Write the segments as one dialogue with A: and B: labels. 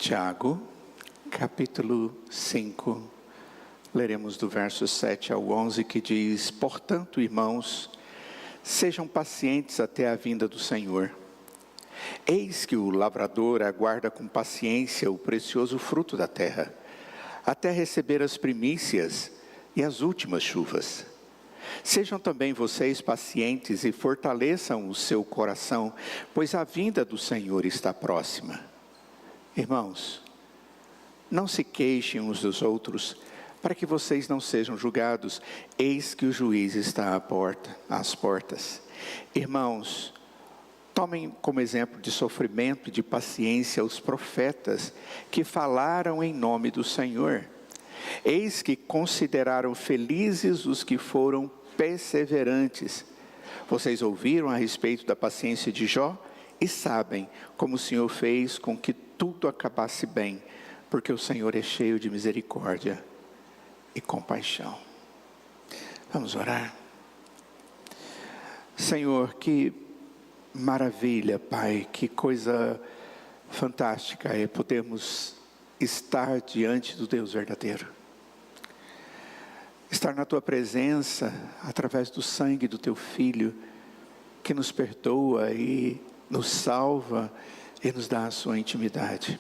A: Tiago, capítulo 5, leremos do verso 7 ao 11, que diz: Portanto, irmãos, sejam pacientes até a vinda do Senhor. Eis que o lavrador aguarda com paciência o precioso fruto da terra, até receber as primícias e as últimas chuvas. Sejam também vocês pacientes e fortaleçam o seu coração, pois a vinda do Senhor está próxima. Irmãos, não se queixem uns dos outros, para que vocês não sejam julgados. Eis que o juiz está às portas. Irmãos, tomem como exemplo de sofrimento e de paciência os profetas que falaram em nome do Senhor. Eis que consideraram felizes os que foram perseverantes. Vocês ouviram a respeito da paciência de Jó e sabem como o Senhor fez com que tudo acabasse bem, porque o Senhor é cheio de misericórdia e compaixão. Vamos orar. Senhor, que maravilha, Pai, que coisa fantástica é podermos estar diante do Deus verdadeiro. Estar na Tua presença, através do sangue do Teu Filho, que nos perdoa e nos salva e nos dá a sua intimidade.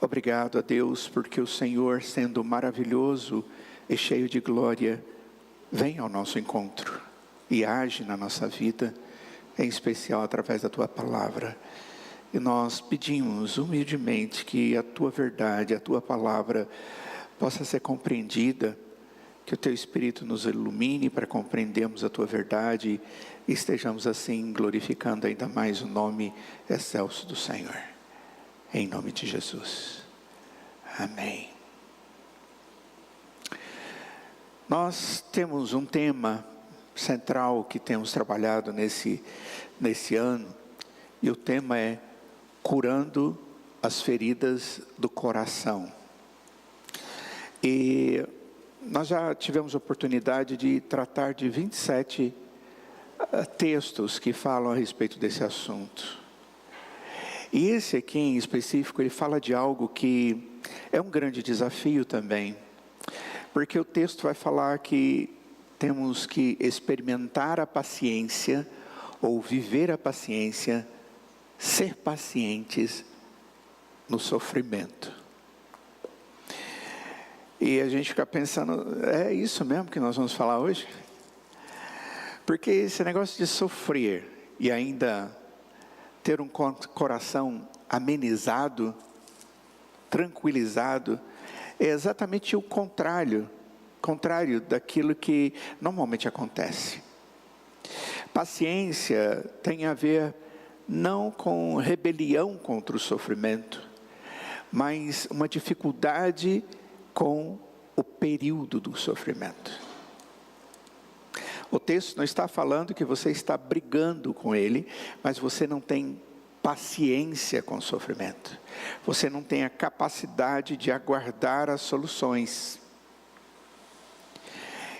A: Obrigado a Deus, porque o Senhor, sendo maravilhoso e cheio de glória, vem ao nosso encontro e age na nossa vida, em especial através da Tua palavra. E nós pedimos humildemente que a Tua verdade, a Tua palavra possa ser compreendida, que o Teu Espírito nos ilumine para compreendermos a Tua verdade e estejamos assim glorificando ainda mais o nome excelso do Senhor. Em nome de Jesus. Amém. Nós temos um tema central que temos trabalhado nesse ano, e o tema é curando as feridas do coração. E nós já tivemos oportunidade de tratar de 27 textos que falam a respeito desse assunto. E esse aqui em específico, ele fala de algo que é um grande desafio também. Porque o texto vai falar que temos que experimentar a paciência, ou viver a paciência, ser pacientes no sofrimento. E a gente fica pensando, é isso mesmo que nós vamos falar hoje? Porque esse negócio de sofrer e ainda ter um coração amenizado, tranquilizado, é exatamente o contrário daquilo que normalmente acontece. Paciência tem a ver não com rebelião contra o sofrimento, mas uma dificuldade com o período do sofrimento. O texto não está falando que você está brigando com ele, mas você não tem paciência com o sofrimento. Você não tem a capacidade de aguardar as soluções.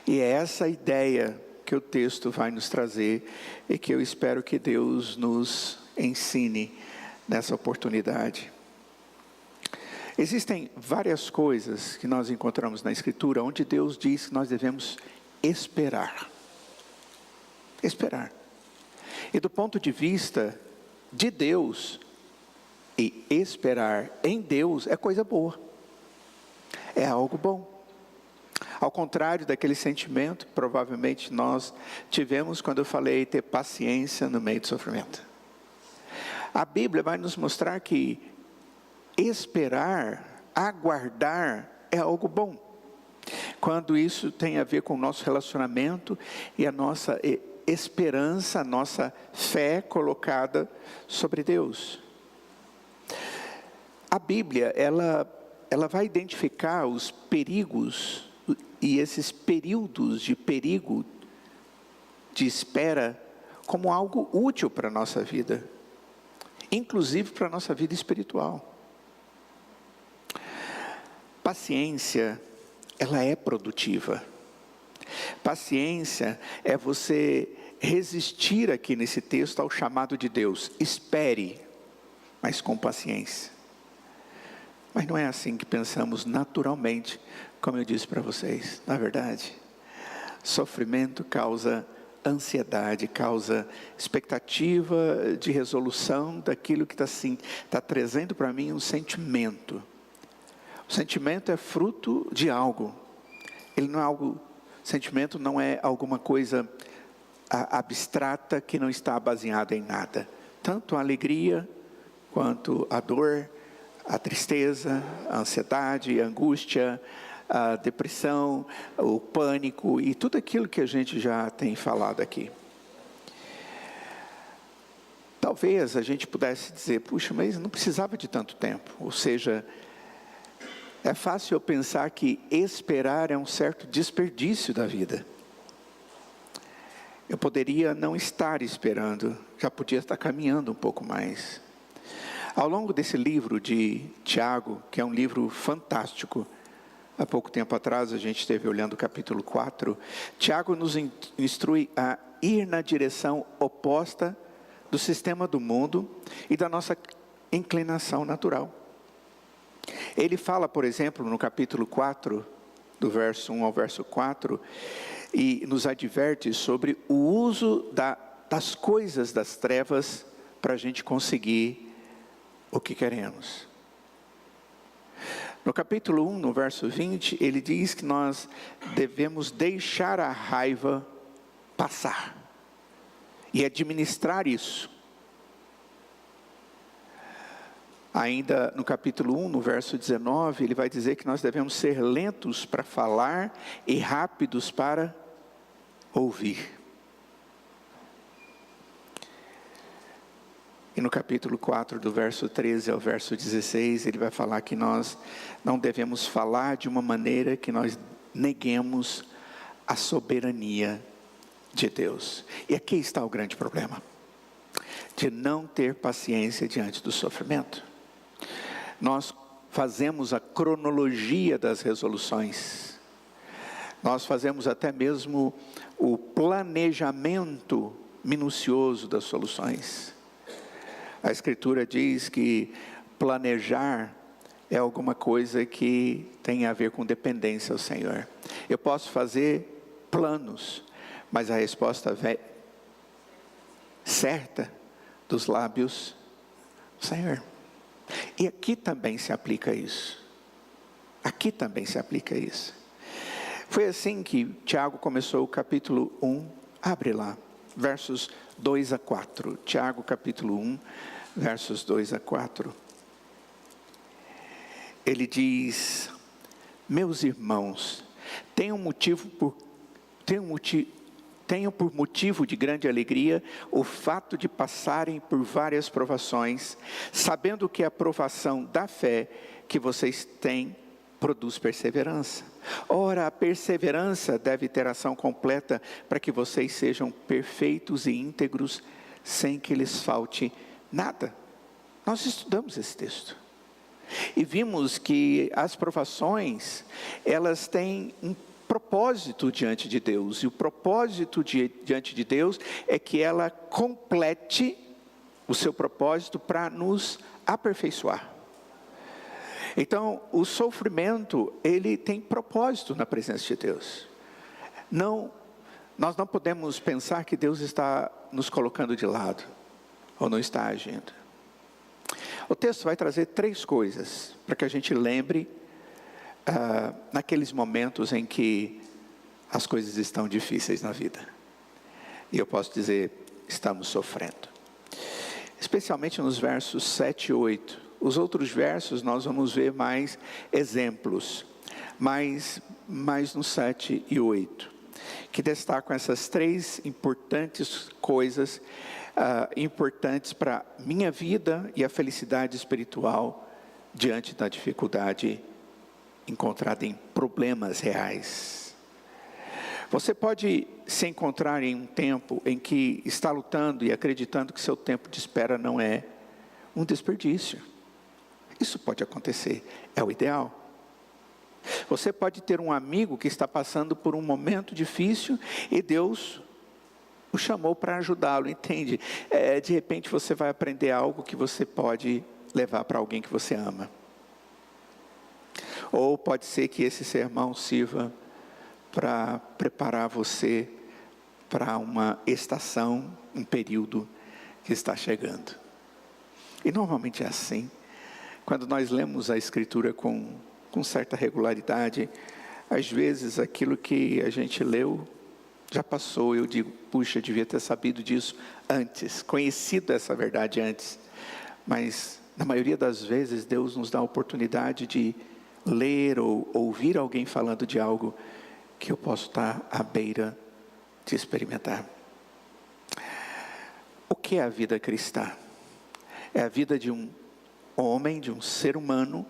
A: E é essa ideia que o texto vai nos trazer e que eu espero que Deus nos ensine nessa oportunidade. Existem várias coisas que nós encontramos na Escritura onde Deus diz que nós devemos esperar. Esperar. E do ponto de vista de Deus, e esperar em Deus é coisa boa. É algo bom. Ao contrário daquele sentimento que provavelmente nós tivemos quando eu falei ter paciência no meio do sofrimento. A Bíblia vai nos mostrar que esperar, aguardar é algo bom. Quando isso tem a ver com o nosso relacionamento e a nossa esperança, a nossa fé colocada sobre Deus. A Bíblia, ela vai identificar os perigos e esses períodos de perigo, de espera, como algo útil para a nossa vida, inclusive para a nossa vida espiritual. Paciência, ela é produtiva. Paciência é você resistir aqui nesse texto ao chamado de Deus. Espere, mas com paciência. Mas não é assim que pensamos naturalmente, como eu disse para vocês. Na verdade, sofrimento causa ansiedade, causa expectativa de resolução daquilo que está trazendo para mim um sentimento. O sentimento é fruto de algo. Ele não é algo, sentimento não é alguma coisa abstrata que não está baseada em nada. Tanto a alegria, quanto a dor, a tristeza, a ansiedade, a angústia, a depressão, o pânico e tudo aquilo que a gente já tem falado aqui. Talvez a gente pudesse dizer, puxa, mas não precisava de tanto tempo. Ou seja, é fácil eu pensar que esperar é um certo desperdício da vida. Eu poderia não estar esperando, já podia estar caminhando um pouco mais. Ao longo desse livro de Tiago, que é um livro fantástico, há pouco tempo atrás a gente esteve olhando o capítulo 4, Tiago nos instrui a ir na direção oposta do sistema do mundo e da nossa inclinação natural. Ele fala, por exemplo, no capítulo 4, do verso 1 ao verso 4, e nos adverte sobre o uso das coisas das trevas para a gente conseguir o que queremos. No capítulo 1, no verso 20, ele diz que nós devemos deixar a raiva passar e administrar isso. Ainda no capítulo 1, no verso 19, ele vai dizer que nós devemos ser lentos para falar e rápidos para ouvir. E no capítulo 4, do verso 13 ao verso 16, ele vai falar que nós não devemos falar de uma maneira que nós neguemos a soberania de Deus. E aqui está o grande problema, de não ter paciência diante do sofrimento. Nós fazemos a cronologia das resoluções, nós fazemos até mesmo o planejamento minucioso das soluções. A Escritura diz que planejar é alguma coisa que tem a ver com dependência ao Senhor. Eu posso fazer planos, mas a resposta certa dos lábios do Senhor. E aqui também se aplica isso. Aqui também se aplica isso. Foi assim que Tiago começou o capítulo 1. Abre lá, versos 2 a 4. Tiago capítulo 1, versos 2 a 4. Ele diz: meus irmãos, tenham por motivo de grande alegria o fato de passarem por várias provações, sabendo que a provação da fé que vocês têm produz perseverança. Ora, a perseverança deve ter ação completa para que vocês sejam perfeitos e íntegros, sem que lhes falte nada. Nós estudamos esse texto e vimos que as provações, elas têm um propósito diante de Deus, e o propósito diante de Deus é que ela complete o seu propósito para nos aperfeiçoar. Então, o sofrimento, ele tem propósito na presença de Deus. Nós não podemos pensar que Deus está nos colocando de lado, ou não está agindo. O texto vai trazer 3 coisas, para que a gente lembre, naqueles momentos em que as coisas estão difíceis na vida. E eu posso dizer, estamos sofrendo. Especialmente nos versos 7 e 8. Os outros versos nós vamos ver mais exemplos, mais no 7 e 8, que destacam essas 3 importantes coisas, importantes para a minha vida e a felicidade espiritual diante da dificuldade encontrada em problemas reais. Você pode se encontrar em um tempo em que está lutando e acreditando que seu tempo de espera não é um desperdício. Isso pode acontecer, é o ideal. Você pode ter um amigo que está passando por um momento difícil e Deus o chamou para ajudá-lo, entende? De repente você vai aprender algo que você pode levar para alguém que você ama. Ou pode ser que esse sermão sirva para preparar você para uma estação, um período que está chegando. E normalmente é assim. Quando nós lemos a Escritura com certa regularidade, às vezes aquilo que a gente leu já passou. Eu digo, puxa, devia ter sabido disso antes, conhecido essa verdade antes. Mas na maioria das vezes Deus nos dá a oportunidade de ler ou ouvir alguém falando de algo que eu posso estar à beira de experimentar. O que é a vida cristã? É a vida de um homem, de um ser humano,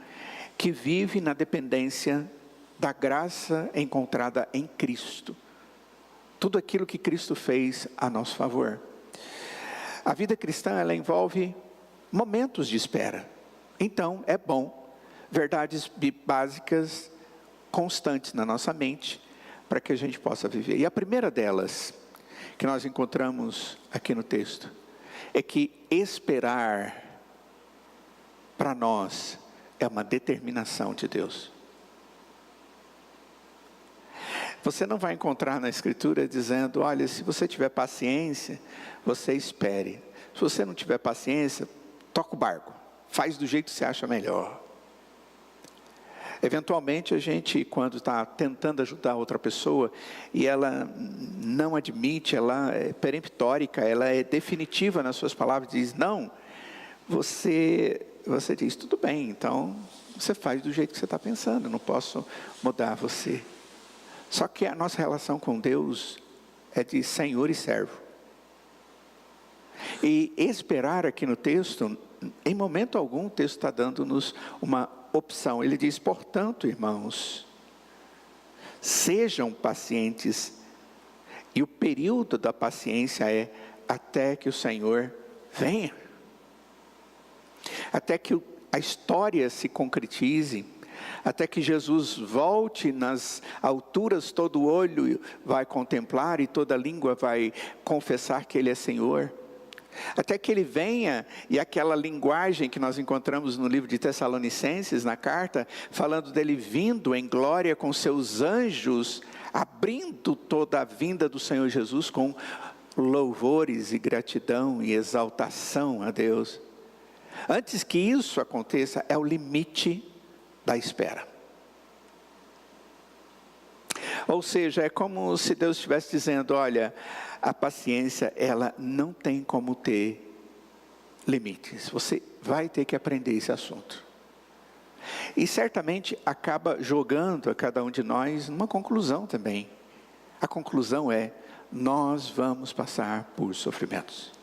A: que vive na dependência da graça encontrada em Cristo. Tudo aquilo que Cristo fez a nosso favor. A vida cristã, ela envolve momentos de espera. Então, é bom, verdades básicas, constantes na nossa mente, para que a gente possa viver. E a primeira delas, que nós encontramos aqui no texto, é que esperar, para nós, é uma determinação de Deus. Você não vai encontrar na Escritura dizendo, olha, se você tiver paciência, você espere. Se você não tiver paciência, toca o barco, faz do jeito que você acha melhor. Eventualmente a gente, quando está tentando ajudar outra pessoa, e ela não admite, ela é peremptórica, ela é definitiva nas suas palavras, diz, não, você diz, tudo bem, então você faz do jeito que você está pensando, eu não posso mudar você. Só que a nossa relação com Deus é de senhor e servo. E esperar aqui no texto, em momento algum o texto está dando-nos uma opção. Ele diz, portanto, irmãos, sejam pacientes. E o período da paciência é até que o Senhor venha. Até que a história se concretize. Até que Jesus volte nas alturas, todo olho vai contemplar e toda língua vai confessar que Ele é Senhor. Até que Ele venha, e aquela linguagem que nós encontramos no livro de Tessalonicenses, na carta, falando dele vindo em glória com seus anjos, abrindo toda a vinda do Senhor Jesus com louvores e gratidão e exaltação a Deus. Antes que isso aconteça, é o limite da espera. Ou seja, é como se Deus estivesse dizendo, olha, a paciência, ela não tem como ter limites. Você vai ter que aprender esse assunto. E certamente acaba jogando a cada um de nós numa conclusão também. A conclusão é, nós vamos passar por sofrimentos.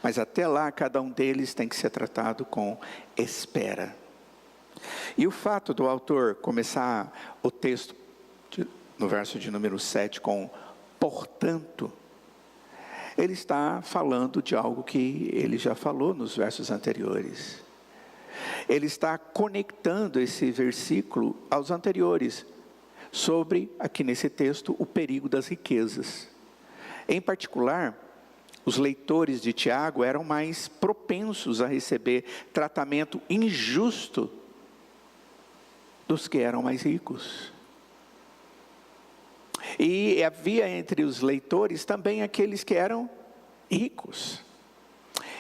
A: Mas até lá, cada um deles tem que ser tratado com espera. E o fato do autor começar o texto, no verso de número 7, com portanto, ele está falando de algo que ele já falou nos versos anteriores. Ele está conectando esse versículo aos anteriores, sobre, aqui nesse texto, o perigo das riquezas. Em particular, os leitores de Tiago eram mais propensos a receber tratamento injusto dos que eram mais ricos. E havia entre os leitores também aqueles que eram ricos.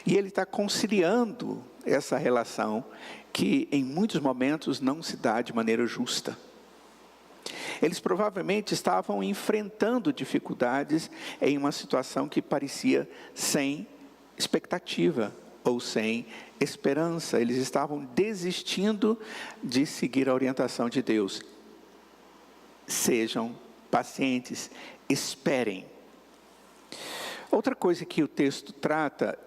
A: E ele está conciliando essa relação que em muitos momentos não se dá de maneira justa. Eles provavelmente estavam enfrentando dificuldades em uma situação que parecia sem expectativa ou sem esperança. Eles estavam desistindo de seguir a orientação de Deus. Sejam pacientes, esperem. Outra coisa que o texto trata,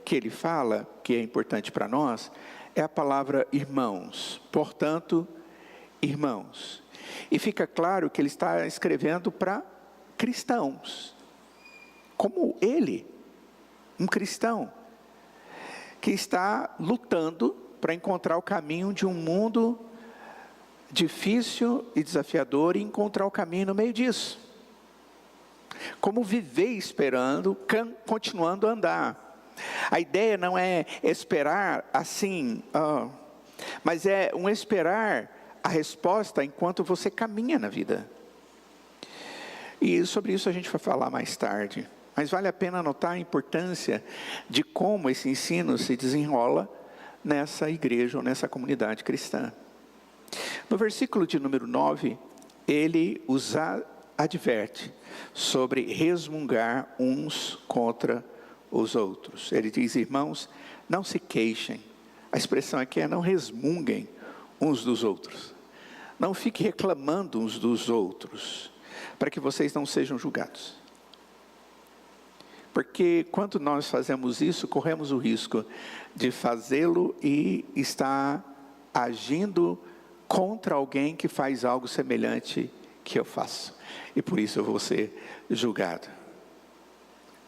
A: que ele fala, que é importante para nós, é a palavra irmãos. Portanto, irmãos. E fica claro que ele está escrevendo para cristãos, como ele, um cristão, que está lutando para encontrar o caminho de um mundo difícil e desafiador e encontrar o caminho no meio disso. Como viver esperando, continuando a andar. A ideia não é esperar assim, mas é um esperar a resposta enquanto você caminha na vida. E sobre isso a gente vai falar mais tarde. Mas vale a pena notar a importância de como esse ensino se desenrola nessa igreja ou nessa comunidade cristã. No versículo de número 9, ele os adverte sobre resmungar uns contra os outros. Ele diz: irmãos, não se queixem. A expressão aqui é: não resmunguem uns dos outros. Não fiquem reclamando uns dos outros, para que vocês não sejam julgados. Porque quando nós fazemos isso, corremos o risco de fazê-lo e estar agindo contra alguém que faz algo semelhante que eu faço. E por isso eu vou ser julgado.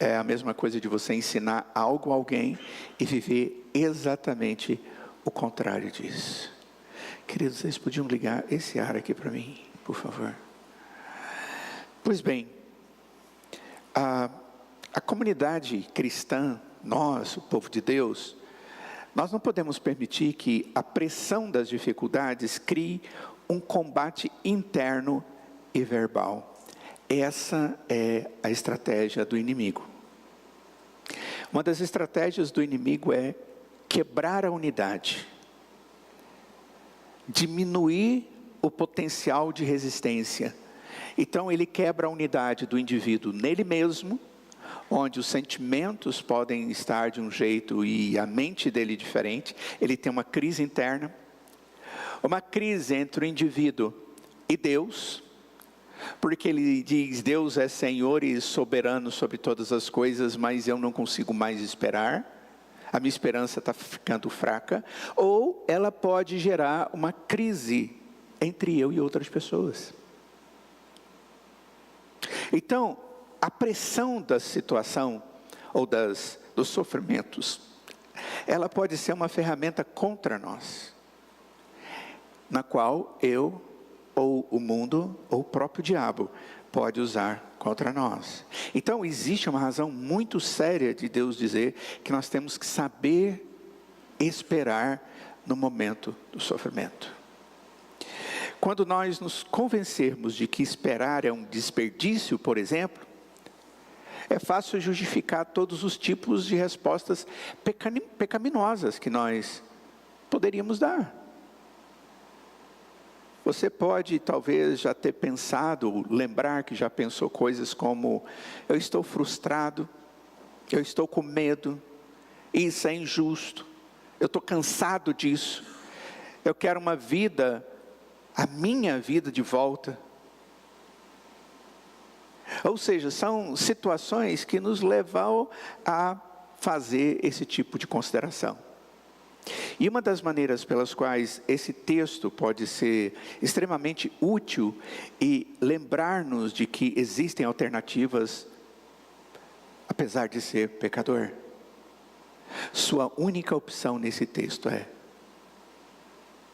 A: É a mesma coisa de você ensinar algo a alguém e viver exatamente o contrário disso. Queridos, vocês podiam ligar esse ar aqui para mim, por favor? Pois bem, a comunidade cristã, nós, o povo de Deus, nós não podemos permitir que a pressão das dificuldades crie um combate interno e verbal. Essa é a estratégia do inimigo. Uma das estratégias do inimigo é quebrar a unidade, diminuir o potencial de resistência. Então ele quebra a unidade do indivíduo nele mesmo, onde os sentimentos podem estar de um jeito e a mente dele diferente. Ele tem uma crise interna, uma crise entre o indivíduo e Deus, porque ele diz: Deus é Senhor e soberano sobre todas as coisas, mas eu não consigo mais esperar, a minha esperança está ficando fraca. Ou ela pode gerar uma crise entre eu e outras pessoas. Então, a pressão da situação ou dos sofrimentos, ela pode ser uma ferramenta contra nós, na qual eu, ou o mundo, ou o próprio diabo pode usar contra nós. Então existe uma razão muito séria de Deus dizer que nós temos que saber esperar no momento do sofrimento. Quando nós nos convencermos de que esperar é um desperdício, por exemplo, é fácil justificar todos os tipos de respostas pecaminosas que nós poderíamos dar. Você pode talvez já ter pensado, lembrar que já pensou coisas como: eu estou frustrado, eu estou com medo, isso é injusto, eu estou cansado disso, eu quero uma vida, a minha vida de volta. Ou seja, são situações que nos levam a fazer esse tipo de consideração. E uma das maneiras pelas quais esse texto pode ser extremamente útil e lembrar-nos de que existem alternativas, apesar de ser pecador. Sua única opção nesse texto é: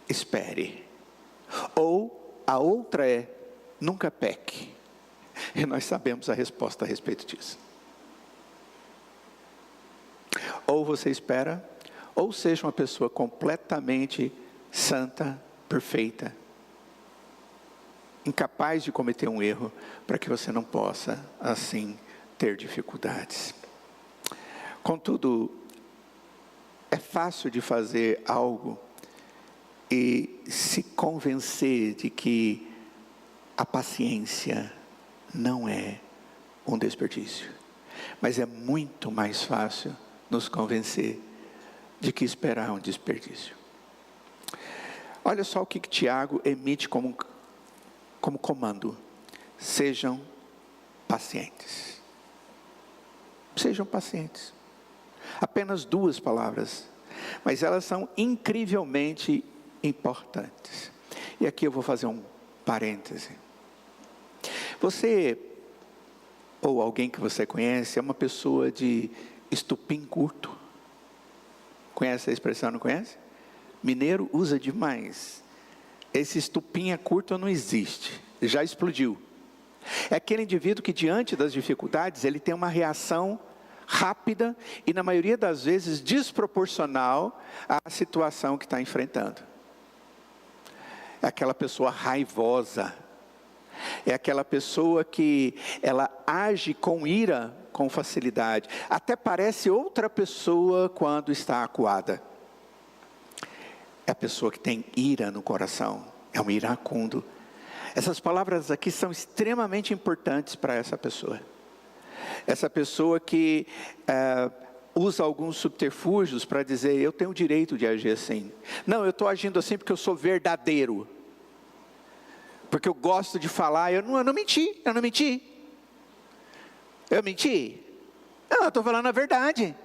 A: espere. Ou a outra é: nunca peque. E nós sabemos a resposta a respeito disso. Ou você espera, ou seja uma pessoa completamente santa, perfeita, incapaz de cometer um erro, para que você não possa, assim, ter dificuldades. Contudo, é fácil de fazer algo e se convencer de que a paciência não é um desperdício. Mas é muito mais fácil nos convencer de que esperar é um desperdício. Olha só o que Tiago emite como comando: sejam pacientes. Sejam pacientes. Apenas 2 palavras, mas elas são incrivelmente importantes. E aqui eu vou fazer um parêntese. Você, ou alguém que você conhece, é uma pessoa de estupim curto. Conhece a expressão, não conhece? Mineiro usa demais. Esse estupim curto não existe, já explodiu. É aquele indivíduo que diante das dificuldades, ele tem uma reação rápida e, na maioria das vezes, desproporcional à situação que está enfrentando. É aquela pessoa raivosa, é aquela pessoa que ela age com ira, com facilidade, até parece outra pessoa quando está acuada. É a pessoa que tem ira no coração, é um iracundo. Essas palavras aqui são extremamente importantes para essa pessoa. Essa pessoa que usa alguns subterfúgios para dizer, eu tenho o direito de agir assim. Não, eu estou agindo assim porque eu sou verdadeiro. Porque eu gosto de falar, eu não menti. Eu menti? Não, eu estou falando a verdade.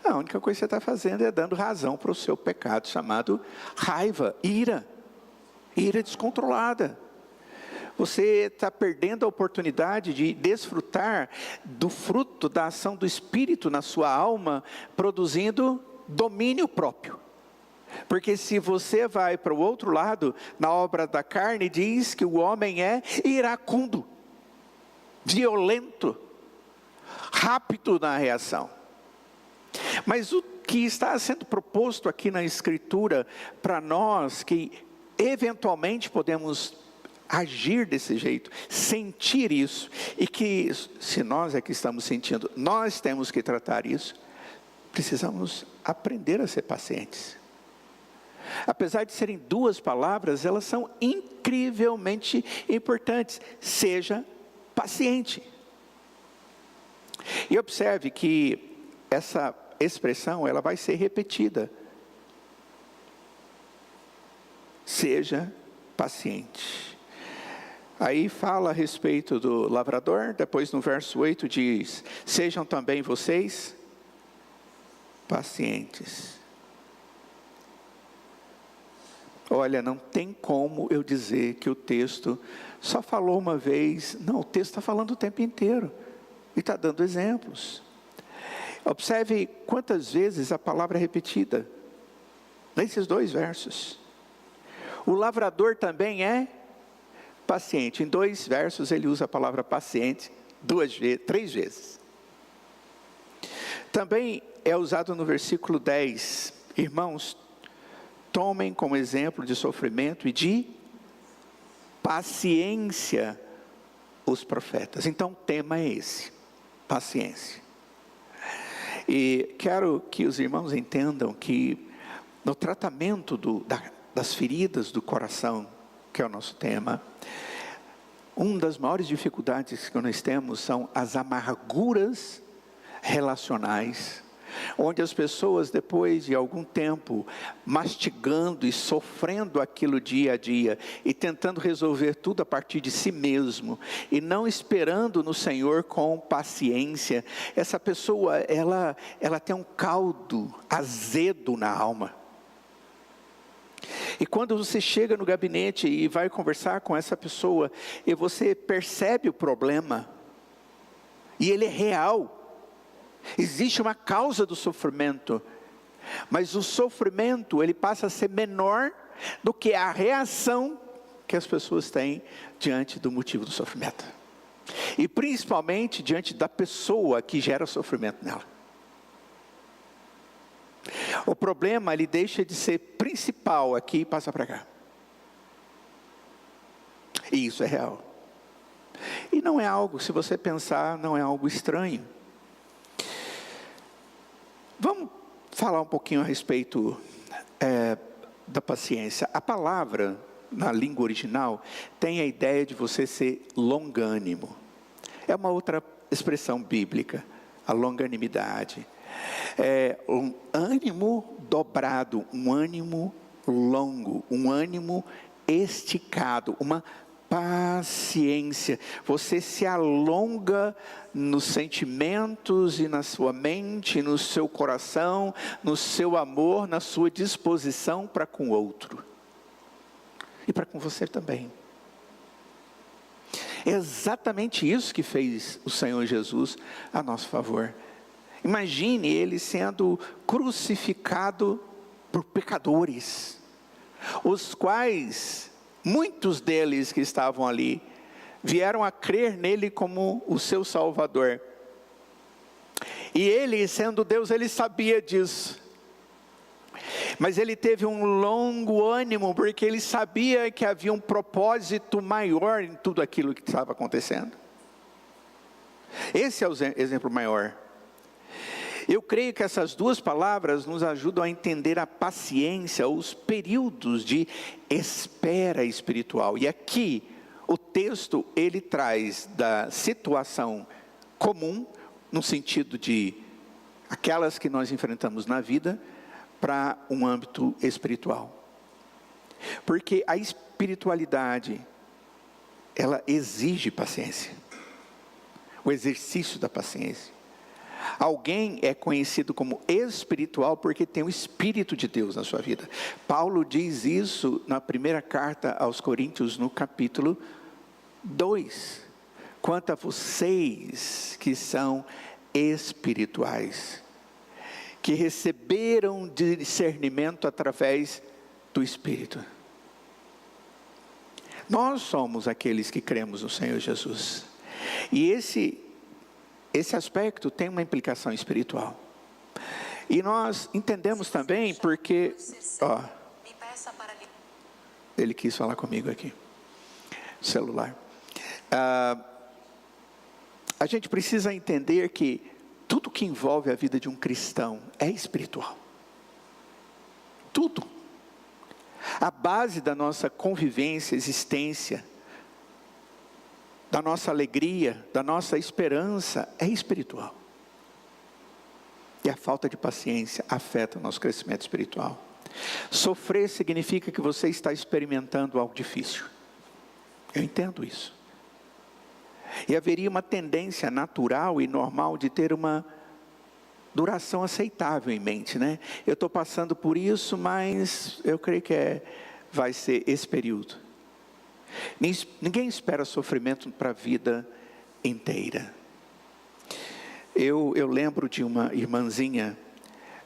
A: A única coisa que você está fazendo é dando razão para o seu pecado chamado raiva, ira descontrolada. Você está perdendo a oportunidade de desfrutar do fruto da ação do Espírito na sua alma, produzindo domínio próprio. Porque se você vai para o outro lado, na obra da carne, diz que o homem é iracundo, violento, rápido na reação. Mas o que está sendo proposto aqui na Escritura, para nós que eventualmente podemos agir desse jeito, sentir isso, e que se nós é que estamos sentindo, nós temos que tratar isso, precisamos aprender a ser pacientes. Apesar de serem duas palavras, elas são incrivelmente importantes. Seja paciente. E observe que essa expressão, ela vai ser repetida. Seja paciente. Aí fala a respeito do lavrador, depois no verso 8 diz, sejam também vocês pacientes. Olha, não tem como eu dizer que o texto só falou uma vez. Não, o texto está falando o tempo inteiro. E está dando exemplos. Observe quantas vezes a palavra é repetida. Nesses dois versos. O lavrador também é paciente. Em 2 versos ele usa a palavra paciente 3 vezes. Também é usado no versículo 10. Irmãos, tomem como exemplo de sofrimento e de paciência os profetas. Então o tema é esse, paciência. E quero que os irmãos entendam que no tratamento das feridas do coração, que é o nosso tema, uma das maiores dificuldades que nós temos são as amarguras relacionais, onde as pessoas, depois de algum tempo, mastigando e sofrendo aquilo dia a dia, e tentando resolver tudo a partir de si mesmo, e não esperando no Senhor com paciência, essa pessoa, ela tem um caldo azedo na alma. E quando você chega no gabinete e vai conversar com essa pessoa, e você percebe o problema, e ele é real, existe uma causa do sofrimento, mas o sofrimento ele passa a ser menor do que a reação que as pessoas têm diante do motivo do sofrimento. E principalmente diante da pessoa que gera sofrimento nela. O problema ele deixa de ser principal aqui e passa para cá. E isso é real. E não é algo, se você pensar, não é algo estranho. Vamos falar um pouquinho a respeito da paciência. A palavra, na língua original, tem a ideia de você ser longânimo. É uma outra expressão bíblica, a longanimidade. É um ânimo dobrado, um ânimo longo, um ânimo esticado, uma paciência. Você se alonga nos sentimentos e na sua mente, no seu coração, no seu amor, na sua disposição para com o outro. E para com você também. É exatamente isso que fez o Senhor Jesus a nosso favor. Imagine Ele sendo crucificado por pecadores, os quais muitos deles que estavam ali, vieram a crer nele como o seu Salvador. E ele, sendo Deus, ele sabia disso. Mas ele teve um longo ânimo, porque ele sabia que havia um propósito maior em tudo aquilo que estava acontecendo. Esse é o exemplo maior. Eu creio que essas duas palavras nos ajudam a entender a paciência, os períodos de espera espiritual. E aqui, o texto, ele traz da situação comum, no sentido de aquelas que nós enfrentamos na vida, para um âmbito espiritual. Porque a espiritualidade, ela exige paciência. O exercício da paciência. Alguém é conhecido como espiritual porque tem o Espírito de Deus na sua vida. Paulo diz isso na primeira carta aos Coríntios, no capítulo 2. Quanto a vocês que são espirituais, que receberam discernimento através do Espírito. Nós somos aqueles que cremos no Senhor Jesus. E esse aspecto tem uma implicação espiritual. E nós entendemos também porque... ele quis falar comigo aqui. Celular. A gente precisa entender que tudo que envolve a vida de um cristão é espiritual. Tudo. A base da nossa convivência, existência, da nossa alegria, da nossa esperança, é espiritual. E a falta de paciência afeta o nosso crescimento espiritual. Sofrer significa que você está experimentando algo difícil. Eu entendo isso. E haveria uma tendência natural e normal de ter uma duração aceitável em mente, né? Eu estou passando por isso, mas eu creio que vai ser esse período. Ninguém espera sofrimento para a vida inteira. Eu lembro de uma irmãzinha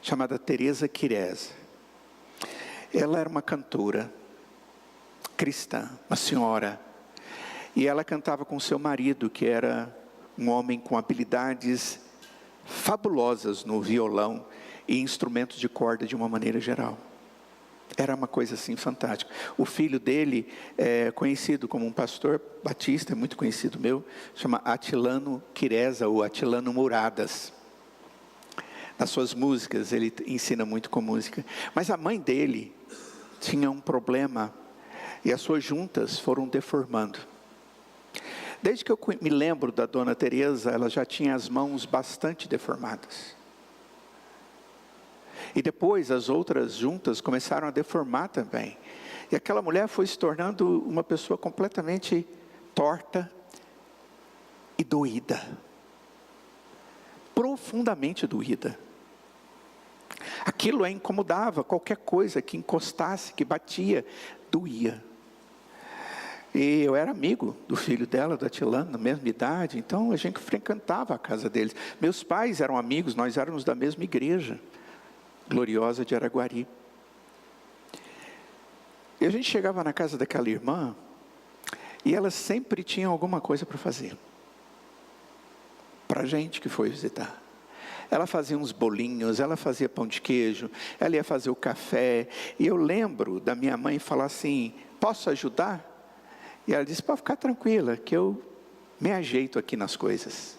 A: chamada Teresa Quirez. Ela era uma cantora cristã, uma senhora. E ela cantava com seu marido, que era um homem com habilidades fabulosas no violão e instrumentos de corda de uma maneira geral. Era uma coisa assim fantástica. O filho dele é conhecido como um pastor batista, muito conhecido meu, chama Atilano Quireza ou Atilano Muradas. Nas suas músicas, ele ensina muito com música. Mas a mãe dele tinha um problema e as suas juntas foram deformando. Desde que eu me lembro da dona Teresa, ela já tinha as mãos bastante deformadas. E depois as outras juntas começaram a deformar também. E aquela mulher foi se tornando uma pessoa completamente torta e doída. Profundamente doída. Aquilo a incomodava, qualquer coisa que encostasse, que batia, doía. E eu era amigo do filho dela, do Atilano, na mesma idade, então a gente frequentava a casa deles. Meus pais eram amigos, nós éramos da mesma igreja, gloriosa de Araguari. E a gente chegava na casa daquela irmã, e ela sempre tinha alguma coisa para fazer. Para a gente que foi visitar. Ela fazia uns bolinhos, ela fazia pão de queijo, ela ia fazer o café. E eu lembro da minha mãe falar assim, posso ajudar? E ela disse, pode ficar tranquila, que eu me ajeito aqui nas coisas.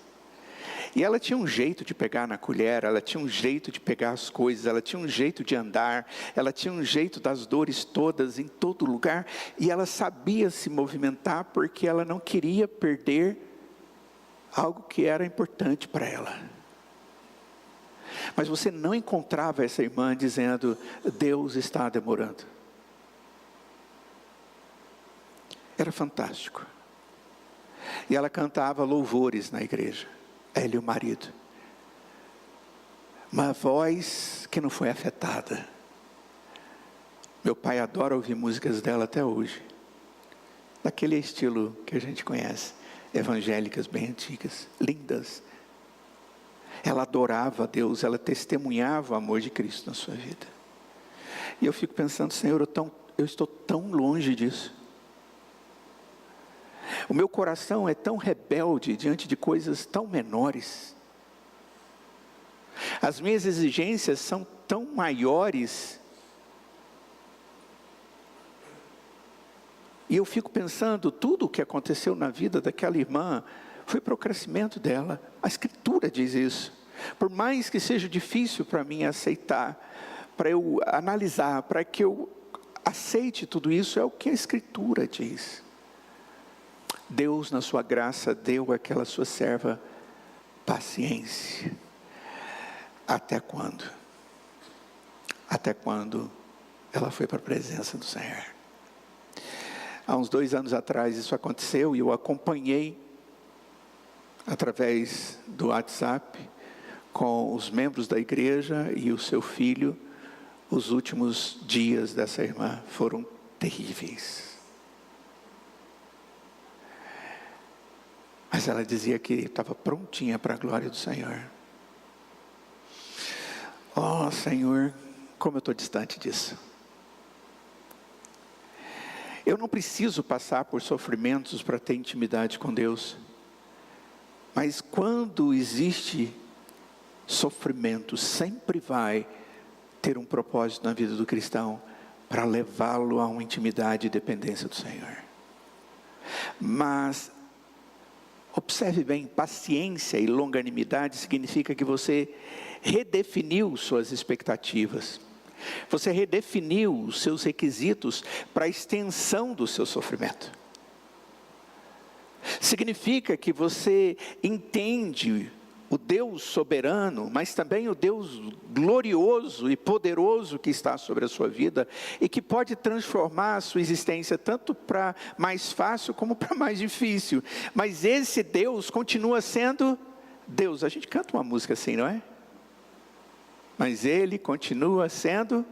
A: E ela tinha um jeito de pegar na colher, ela tinha um jeito de pegar as coisas, ela tinha um jeito de andar, ela tinha um jeito das dores todas, em todo lugar. E ela sabia se movimentar, porque ela não queria perder algo que era importante para ela. Mas você não encontrava essa irmã dizendo, Deus está demorando. Era fantástico. E ela cantava louvores na igreja, ela e o marido. Uma voz que não foi afetada. Meu pai adora ouvir músicas dela até hoje. Daquele estilo que a gente conhece. Evangélicas bem antigas, lindas. Ela adorava a Deus, ela testemunhava o amor de Cristo na sua vida. E eu fico pensando, Senhor, eu estou tão longe disso. O meu coração é tão rebelde diante de coisas tão menores. As minhas exigências são tão maiores. E eu fico pensando, tudo o que aconteceu na vida daquela irmã foi para o crescimento dela. A Escritura diz isso. Por mais que seja difícil para mim aceitar, para eu analisar, para que eu aceite tudo isso, é o que a Escritura diz. Deus, na sua graça, deu àquela sua serva paciência. Até quando? Até quando ela foi para a presença do Senhor. Há uns 2 anos atrás isso aconteceu e eu acompanhei através do WhatsApp com os membros da igreja e o seu filho. Os últimos dias dessa irmã foram terríveis. Mas ela dizia que estava prontinha para a glória do Senhor. Oh, Senhor, como eu estou distante disso. Eu não preciso passar por sofrimentos para ter intimidade com Deus. Mas quando existe sofrimento, sempre vai ter um propósito na vida do cristão para levá-lo a uma intimidade e dependência do Senhor. Mas observe bem, paciência e longanimidade significa que você redefiniu suas expectativas. Você redefiniu os seus requisitos para a extensão do seu sofrimento. Significa que você entende o Deus soberano, mas também o Deus glorioso e poderoso que está sobre a sua vida e que pode transformar a sua existência tanto para mais fácil como para mais difícil. Mas esse Deus continua sendo Deus. A gente canta uma música assim, não é? Mas Ele continua sendo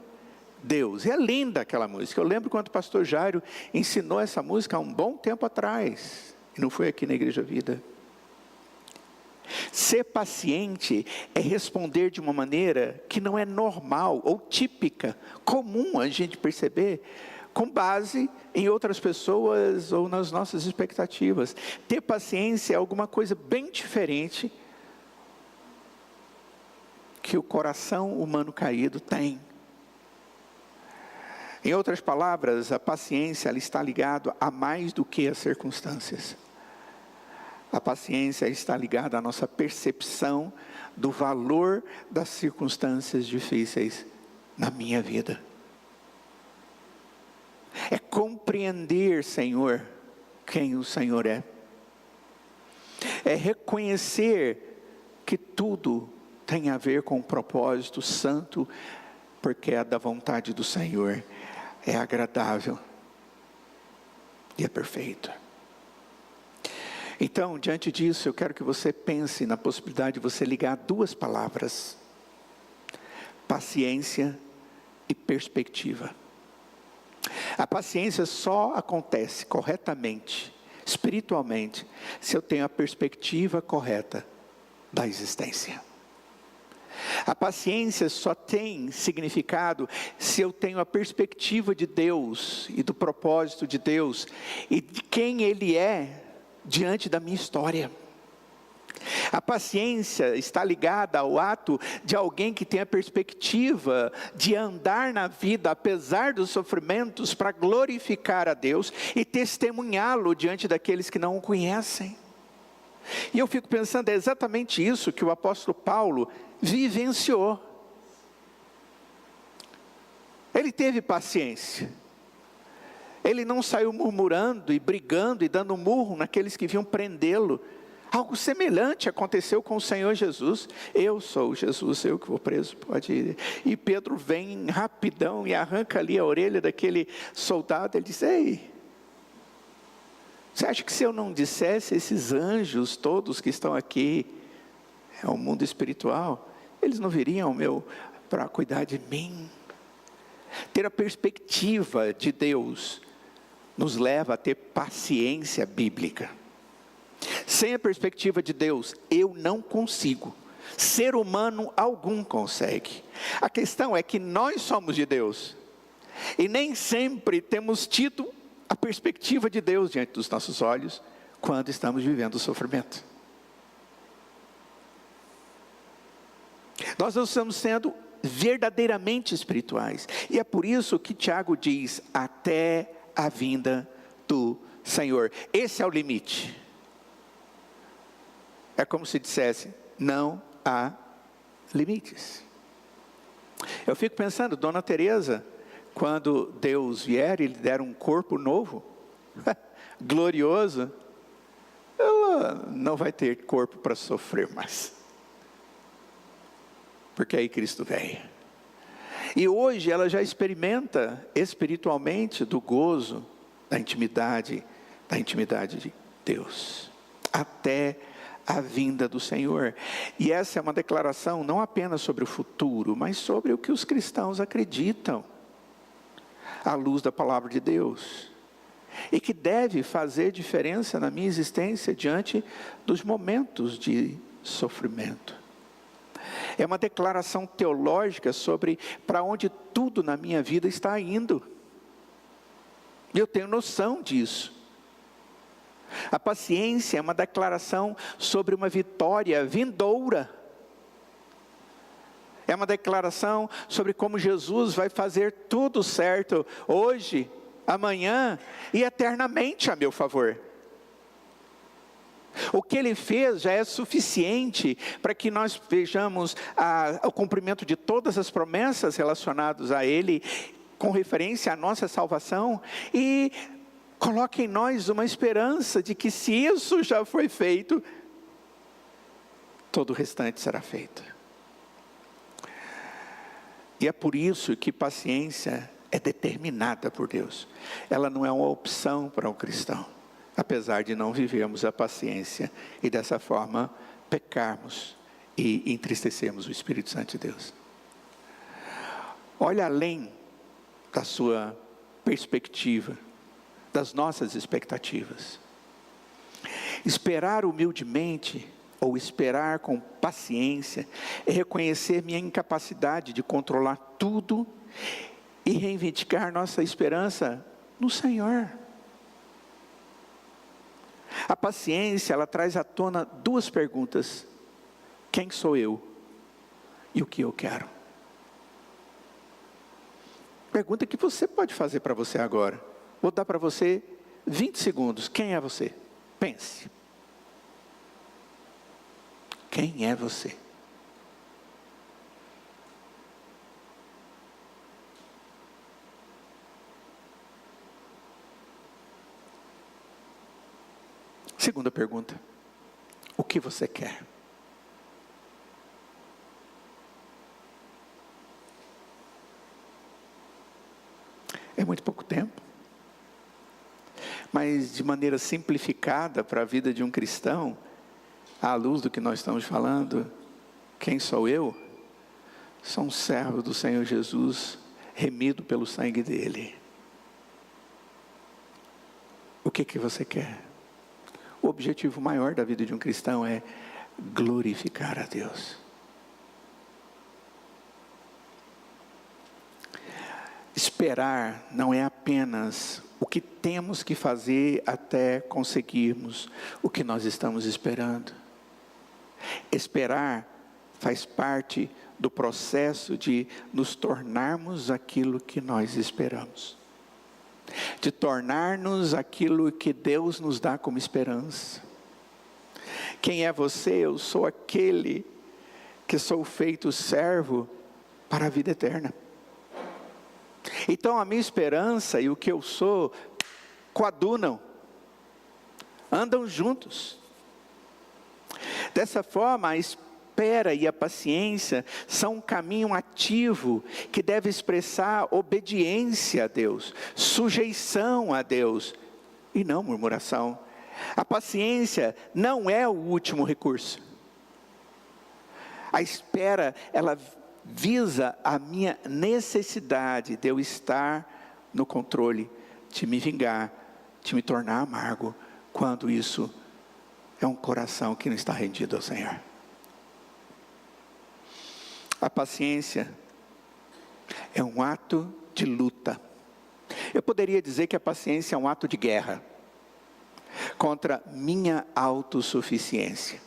A: Deus. E é linda aquela música. Eu lembro quando o pastor Jairo ensinou essa música há um bom tempo atrás. E não foi aqui na Igreja Vida. Ser paciente é responder de uma maneira que não é normal ou típica, comum a gente perceber, com base em outras pessoas ou nas nossas expectativas. Ter paciência é alguma coisa bem diferente que o coração humano caído tem. Em outras palavras, a paciência ela está ligada a mais do que as circunstâncias. A paciência está ligada à nossa percepção do valor das circunstâncias difíceis na minha vida. É compreender, Senhor, quem o Senhor é. É reconhecer que tudo tem a ver com um propósito santo, porque é da vontade do Senhor, é agradável e é perfeito. Então, diante disso, eu quero que você pense na possibilidade de você ligar 2 palavras: paciência e perspectiva. A paciência só acontece corretamente, espiritualmente, se eu tenho a perspectiva correta da existência. A paciência só tem significado se eu tenho a perspectiva de Deus e do propósito de Deus e de quem Ele é diante da minha história. A paciência está ligada ao ato de alguém que tem a perspectiva de andar na vida apesar dos sofrimentos para glorificar a Deus e testemunhá-lo diante daqueles que não o conhecem. E eu fico pensando, é exatamente isso que o apóstolo Paulo vivenciou. Ele teve paciência. Ele não saiu murmurando e brigando e dando murro naqueles que vinham prendê-lo. Algo semelhante aconteceu com o Senhor Jesus. Eu sou Jesus, eu que vou preso, pode ir. E Pedro vem rapidão e arranca ali a orelha daquele soldado. Ele diz: ei, você acha que se eu não dissesse esses anjos todos que estão aqui, é o mundo espiritual, eles não viriam para cuidar de mim? Ter a perspectiva de Deus nos leva a ter paciência bíblica. Sem a perspectiva de Deus, eu não consigo. Ser humano algum consegue. A questão é que nós somos de Deus. E nem sempre temos tido a perspectiva de Deus diante dos nossos olhos, quando estamos vivendo o sofrimento. Nós não estamos sendo verdadeiramente espirituais. E é por isso que Tiago diz, até a vinda do Senhor. Esse é o limite. É como se dissesse, não há limites. Eu fico pensando, Dona Teresa, quando Deus vier e lhe der um corpo novo, glorioso, ela não vai ter corpo para sofrer mais. Porque aí Cristo veio. E hoje ela já experimenta espiritualmente do gozo, da intimidade de Deus. Até a vinda do Senhor. E essa é uma declaração não apenas sobre o futuro, mas sobre o que os cristãos acreditam, à luz da palavra de Deus. E que deve fazer diferença na minha existência diante dos momentos de sofrimento. É uma declaração teológica sobre para onde tudo na minha vida está indo. Eu tenho noção disso. A paciência é uma declaração sobre uma vitória vindoura. É uma declaração sobre como Jesus vai fazer tudo certo hoje, amanhã e eternamente a meu favor. O que Ele fez já é suficiente para que nós vejamos o cumprimento de todas as promessas relacionadas a Ele, com referência à nossa salvação, e coloque em nós uma esperança de que se isso já foi feito, todo o restante será feito. E é por isso que paciência é determinada por Deus. Ela não é uma opção para um cristão, apesar de não vivermos a paciência e dessa forma pecarmos e entristecermos o Espírito Santo de Deus. Olha além da sua perspectiva, das nossas expectativas. Esperar humildemente, ou esperar com paciência, é reconhecer minha incapacidade de controlar tudo e reivindicar nossa esperança no Senhor. A paciência, ela traz à tona duas perguntas: quem sou eu e o que eu quero? Pergunta que você pode fazer para você agora. Vou dar para você 20 segundos. Quem é você? Pense. Quem é você? Segunda pergunta: o que você quer? É muito pouco tempo, mas de maneira simplificada para a vida de um cristão, à luz do que nós estamos falando, quem sou eu? Sou um servo do Senhor Jesus, remido pelo sangue dele. O que você quer? O objetivo maior da vida de um cristão é glorificar a Deus. Esperar não é apenas o que temos que fazer até conseguirmos o que nós estamos esperando. Esperar faz parte do processo de nos tornarmos aquilo que nós esperamos. De tornar-nos aquilo que Deus nos dá como esperança. Quem é você? Eu sou aquele que sou feito servo para a vida eterna. Então a minha esperança e o que eu sou coadunam, andam juntos. Dessa forma, a espera e a paciência são um caminho ativo que deve expressar obediência a Deus, sujeição a Deus e não murmuração. A paciência não é o último recurso. A espera, ela visa a minha necessidade de eu estar no controle, de me vingar, de me tornar amargo, quando isso é um coração que não está rendido ao Senhor. A paciência é um ato de luta. Eu poderia dizer que a paciência é um ato de guerra contra minha autossuficiência.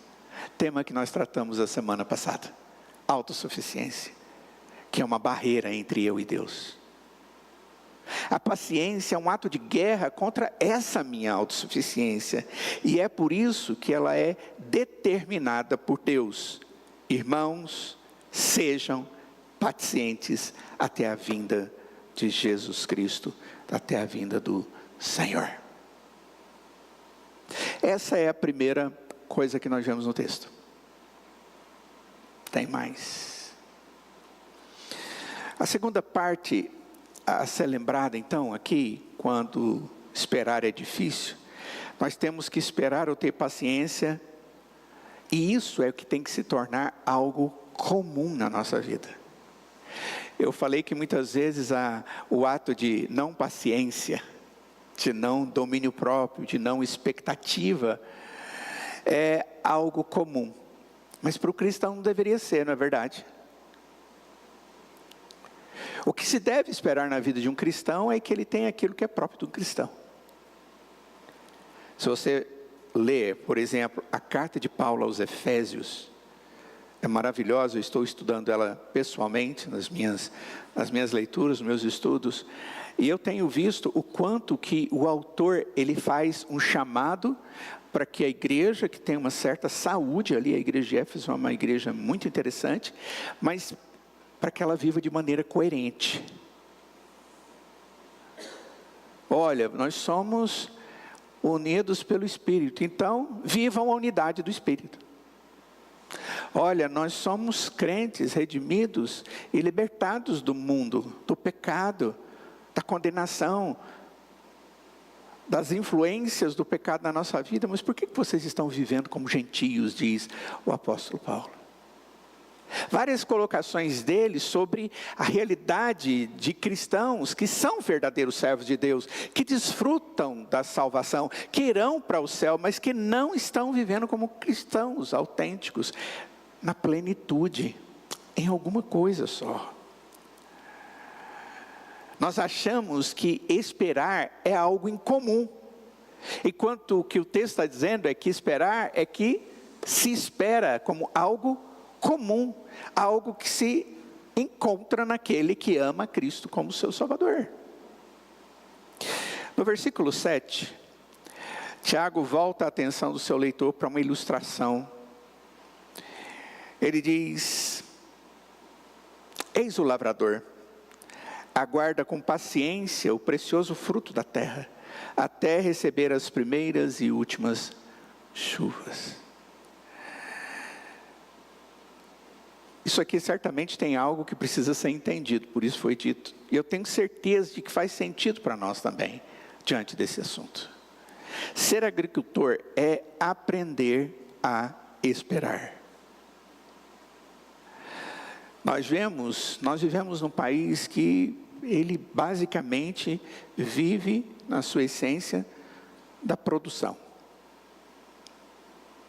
A: Tema que nós tratamos a semana passada. autossuficiência, que é uma barreira entre eu e Deus. A paciência é um ato de guerra contra essa minha autossuficiência, e é por isso que ela é determinada por Deus. Irmãos, sejam pacientes até a vinda de Jesus Cristo, até a vinda do Senhor. Essa é a primeira coisa que nós vemos no texto. Tem mais. A segunda parte a ser lembrada, então, aqui, quando esperar é difícil, nós temos que esperar ou ter paciência, e isso é o que tem que se tornar algo comum na nossa vida. Eu falei que muitas vezes o ato de não paciência, de não domínio próprio, de não expectativa, é algo comum. Mas para o cristão não deveria ser, não é verdade? O que se deve esperar na vida de um cristão é que ele tenha aquilo que é próprio de um cristão. Se você ler, por exemplo, a carta de Paulo aos Efésios, é maravilhosa, eu estou estudando ela pessoalmente, nas minhas leituras, nos meus estudos, e eu tenho visto o quanto que o autor, ele faz um chamado para que a igreja, que tem uma certa saúde ali, a igreja de Éfeso é uma igreja muito interessante, mas para que ela viva de maneira coerente. Olha, nós somos unidos pelo Espírito, então vivam a unidade do Espírito. Olha, nós somos crentes, redimidos e libertados do mundo, do pecado, da condenação, das influências do pecado na nossa vida. Mas por que vocês estão vivendo como gentios, diz o apóstolo Paulo? Várias colocações dele sobre a realidade de cristãos que são verdadeiros servos de Deus, que desfrutam da salvação, que irão para o céu, mas que não estão vivendo como cristãos autênticos, na plenitude, em alguma coisa só. Nós achamos que esperar é algo incomum, enquanto o que o texto está dizendo é que esperar é que se espera como algo comum, algo que se encontra naquele que ama Cristo como seu Salvador. No versículo 7, Tiago volta a atenção do seu leitor para uma ilustração. Ele diz: eis o lavrador, aguarda com paciência o precioso fruto da terra, até receber as primeiras e últimas chuvas. Isso aqui certamente tem algo que precisa ser entendido, por isso foi dito. E eu tenho certeza de que faz sentido para nós também, diante desse assunto. Ser agricultor é aprender a esperar. Nós vivemos num país que ele basicamente vive na sua essência da produção.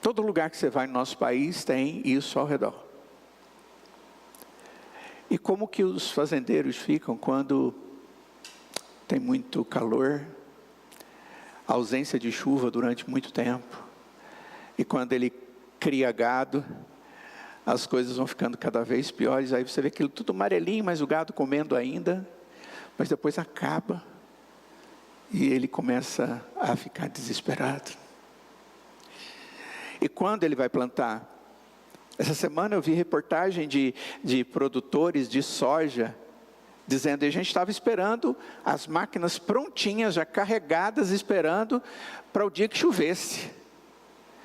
A: Todo lugar que você vai no nosso país tem isso ao redor. E como que os fazendeiros ficam quando tem muito calor, ausência de chuva durante muito tempo, e quando ele cria gado, as coisas vão ficando cada vez piores, aí você vê aquilo tudo amarelinho, mas o gado comendo ainda, mas depois acaba, e ele começa a ficar desesperado. E quando ele vai plantar? Essa semana eu vi reportagem de produtores de soja, dizendo que a gente estava esperando as máquinas prontinhas, já carregadas, esperando para o dia que chovesse.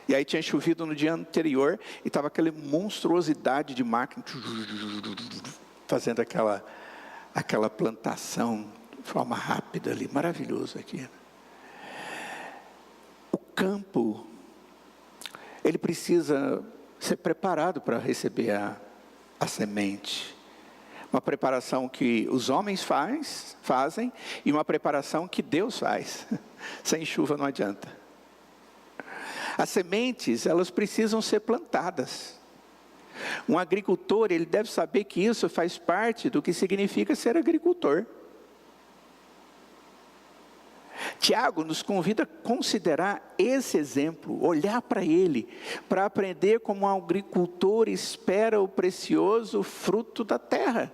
A: E aí tinha chovido no dia anterior, e estava aquela monstruosidade de máquina, fazendo aquela plantação de forma rápida ali, maravilhoso aqui. O campo, ele precisa ser preparado para receber a semente. Uma preparação que os homens fazem, e uma preparação que Deus faz. Sem chuva não adianta. As sementes, elas precisam ser plantadas. Um agricultor, ele deve saber que isso faz parte do que significa ser agricultor. Tiago nos convida a considerar esse exemplo, olhar para ele, para aprender como um agricultor espera o precioso fruto da terra.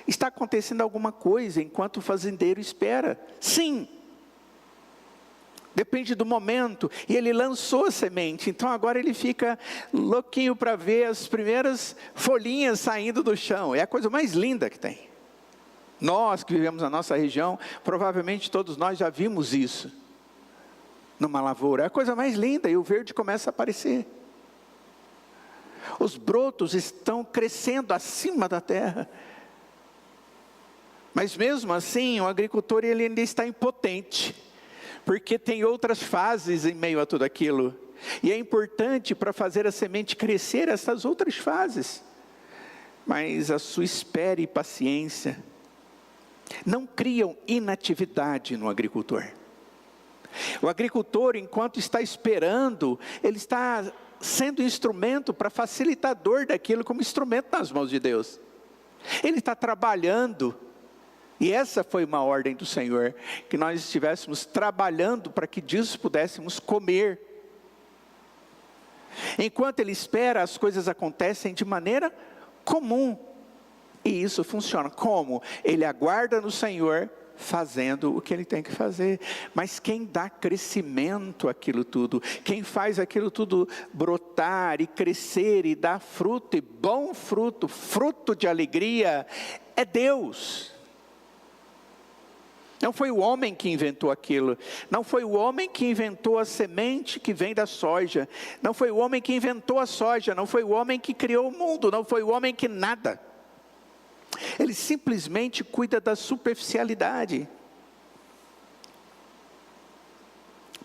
A: Está acontecendo alguma coisa enquanto o fazendeiro espera? Sim. Depende do momento, e ele lançou a semente, então agora ele fica louquinho para ver as primeiras folhinhas saindo do chão. É a coisa mais linda que tem. Nós que vivemos na nossa região, provavelmente todos nós já vimos isso, numa lavoura. É a coisa mais linda, e o verde começa a aparecer. Os brotos estão crescendo acima da terra. Mas mesmo assim, o agricultor ele ainda está impotente, porque tem outras fases em meio a tudo aquilo. E é importante para fazer a semente crescer essas outras fases. Mas a sua espera e paciência não criam inatividade no agricultor. O agricultor, enquanto está esperando, ele está sendo instrumento para facilitador daquilo como instrumento nas mãos de Deus. Ele está trabalhando, e essa foi uma ordem do Senhor, que nós estivéssemos trabalhando para que disso pudéssemos comer. Enquanto ele espera, as coisas acontecem de maneira comum. E isso funciona. Como? Ele aguarda no Senhor, fazendo o que ele tem que fazer. Mas quem dá crescimento àquilo tudo, quem faz aquilo tudo brotar e crescer e dar fruto, e bom fruto, fruto de alegria, é Deus. Não foi o homem que inventou aquilo, não foi o homem que inventou a semente que vem da soja, não foi o homem que inventou a soja, não foi o homem que criou o mundo, não foi o homem que nada. Ele simplesmente cuida da superficialidade.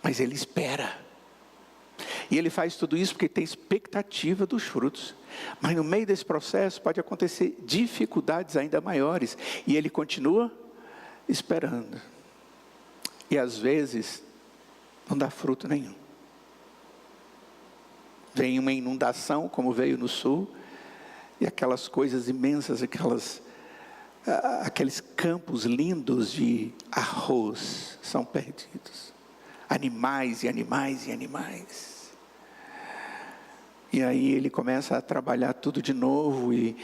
A: Mas ele espera. E ele faz tudo isso porque tem expectativa dos frutos. Mas no meio desse processo pode acontecer dificuldades ainda maiores. E ele continua esperando. E às vezes não dá fruto nenhum. Vem uma inundação como veio no sul. E aquelas coisas imensas, aqueles campos lindos de arroz são perdidos. Animais e animais e animais. E aí ele começa a trabalhar tudo de novo e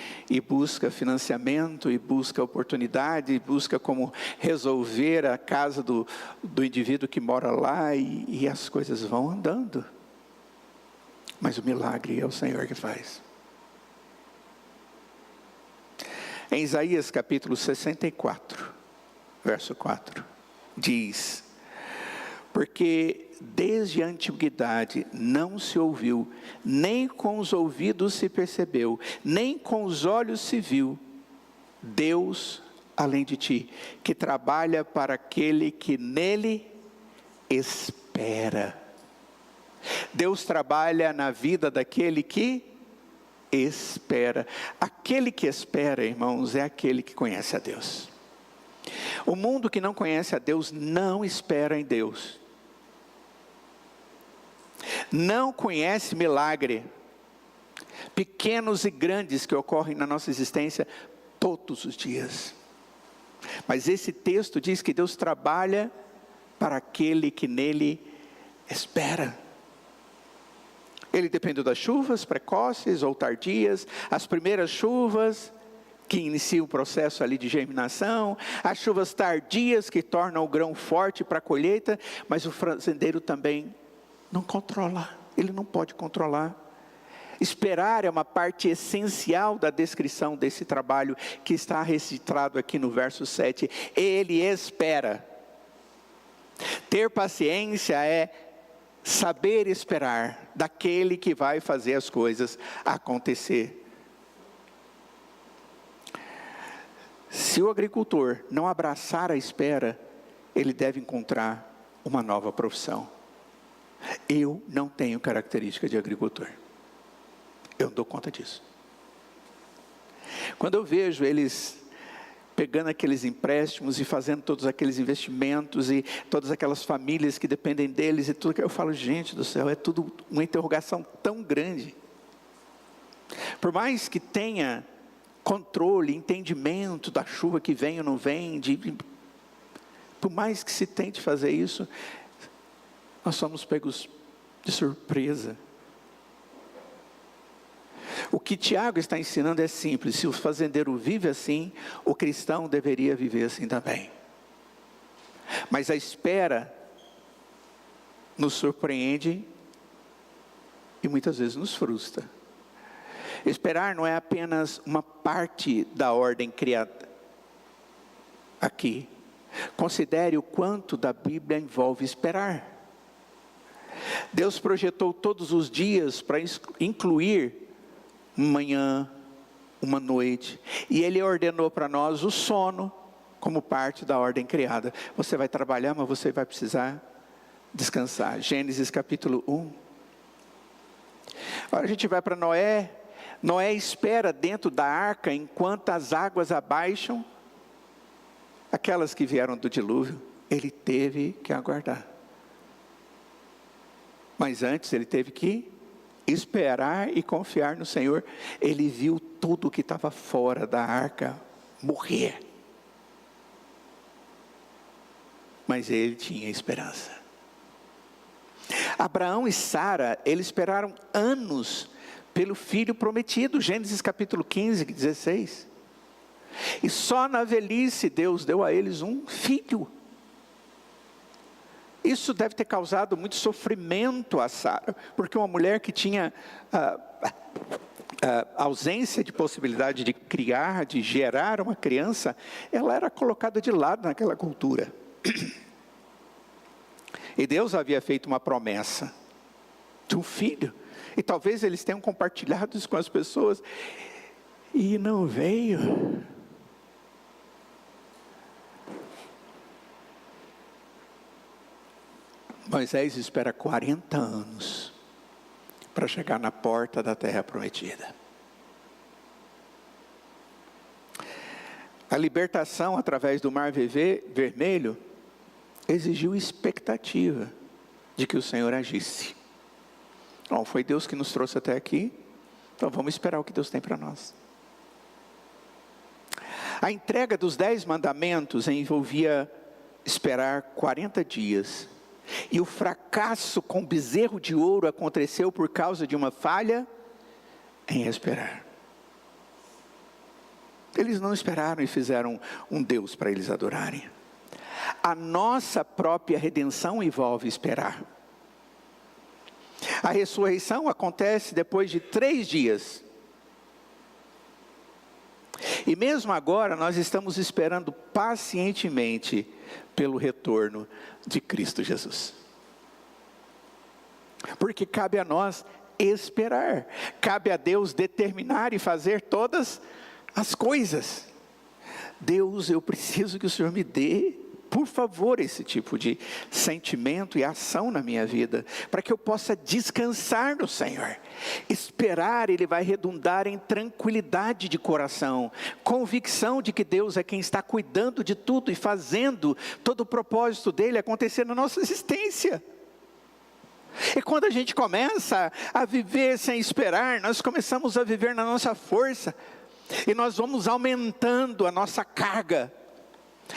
A: busca financiamento, e busca oportunidade, e busca como resolver a casa do indivíduo que mora lá, e as coisas vão andando. Mas o milagre é o Senhor que faz. Em Isaías capítulo 64, verso 4, diz: porque desde a antiguidade não se ouviu, nem com os ouvidos se percebeu, nem com os olhos se viu, Deus além de ti, que trabalha para aquele que nele espera. Deus trabalha na vida daquele que espera. Aquele que espera, irmãos, é aquele que conhece a Deus. O mundo que não conhece a Deus não espera em Deus. Não conhece milagre, pequenos e grandes que ocorrem na nossa existência todos os dias. Mas esse texto diz que Deus trabalha para aquele que nele espera. Ele depende das chuvas precoces ou tardias, as primeiras chuvas que iniciam o processo ali de germinação, as chuvas tardias que tornam o grão forte para a colheita, mas o fazendeiro também não controla, ele não pode controlar. Esperar é uma parte essencial da descrição desse trabalho que está registrado aqui no verso 7. Ele espera. Ter paciência é saber esperar daquele que vai fazer as coisas acontecer. Se o agricultor não abraçar a espera, ele deve encontrar uma nova profissão. Eu não tenho característica de agricultor. Eu não dou conta disso. Quando eu vejo eles pegando aqueles empréstimos e fazendo todos aqueles investimentos e todas aquelas famílias que dependem deles e tudo, eu falo, gente do céu, é tudo uma interrogação tão grande. Por mais que tenha controle, entendimento da chuva que vem ou não vem, Por mais que se tente fazer isso, nós somos pegos de surpresa. O que Tiago está ensinando é simples: se o fazendeiro vive assim, o cristão deveria viver assim também. Mas a espera nos surpreende e muitas vezes nos frustra. Esperar não é apenas uma parte da ordem criada aqui. Considere o quanto da Bíblia envolve esperar. Deus projetou todos os dias para incluir uma manhã, uma noite, e Ele ordenou para nós o sono como parte da ordem criada. Você vai trabalhar, mas você vai precisar descansar. Gênesis capítulo 1. Agora a gente vai para Noé. Noé espera dentro da arca enquanto as águas abaixam, aquelas que vieram do dilúvio. Ele teve que aguardar. Mas antes ele teve que esperar e confiar no Senhor. Ele viu tudo que estava fora da arca morrer. Mas ele tinha esperança. Abraão e Sara, eles esperaram anos pelo filho prometido. Gênesis capítulo 15, 16. E só na velhice Deus deu a eles um filho. Isso deve ter causado muito sofrimento a Sara, porque uma mulher que tinha ausência de possibilidade de criar, de gerar uma criança, ela era colocada de lado naquela cultura. E Deus havia feito uma promessa de um filho, e talvez eles tenham compartilhado isso com as pessoas, e não veio. Moisés espera 40 anos para chegar na porta da terra prometida. A libertação através do Mar Vermelho exigiu expectativa de que o Senhor agisse. Bom, foi Deus que nos trouxe até aqui, então vamos esperar o que Deus tem para nós. A entrega dos 10 mandamentos envolvia esperar 40 dias. E o fracasso com o bezerro de ouro aconteceu por causa de uma falha em esperar. Eles não esperaram e fizeram um Deus para eles adorarem. A nossa própria redenção envolve esperar. A ressurreição acontece depois de 3 dias. E mesmo agora nós estamos esperando pacientemente pelo retorno de Cristo Jesus. Porque cabe a nós esperar. Cabe a Deus determinar e fazer todas as coisas. Deus, eu preciso que o Senhor me dê, por favor, esse tipo de sentimento e ação na minha vida, para que eu possa descansar no Senhor. Esperar, ele vai redundar em tranquilidade de coração, convicção de que Deus é quem está cuidando de tudo e fazendo todo o propósito dele acontecer na nossa existência. E quando a gente começa a viver sem esperar, nós começamos a viver na nossa força, e nós vamos aumentando a nossa carga,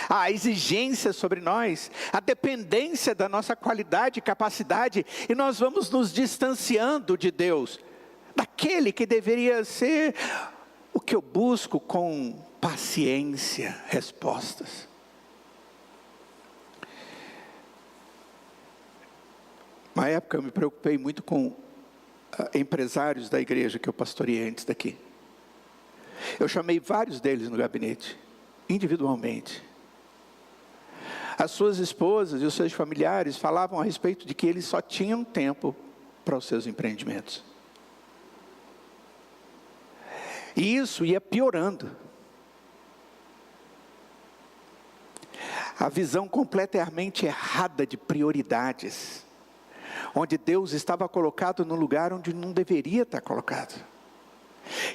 A: a exigência sobre nós, a dependência da nossa qualidade e capacidade, e nós vamos nos distanciando de Deus, daquele que deveria ser o que eu busco com paciência, respostas. Uma época eu me preocupei muito com empresários da igreja que eu pastoreei antes daqui. Eu chamei vários deles no gabinete, individualmente. As suas esposas e os seus familiares falavam a respeito de que eles só tinham tempo para os seus empreendimentos. E isso ia piorando. A visão completamente errada de prioridades, onde Deus estava colocado no lugar onde não deveria estar colocado.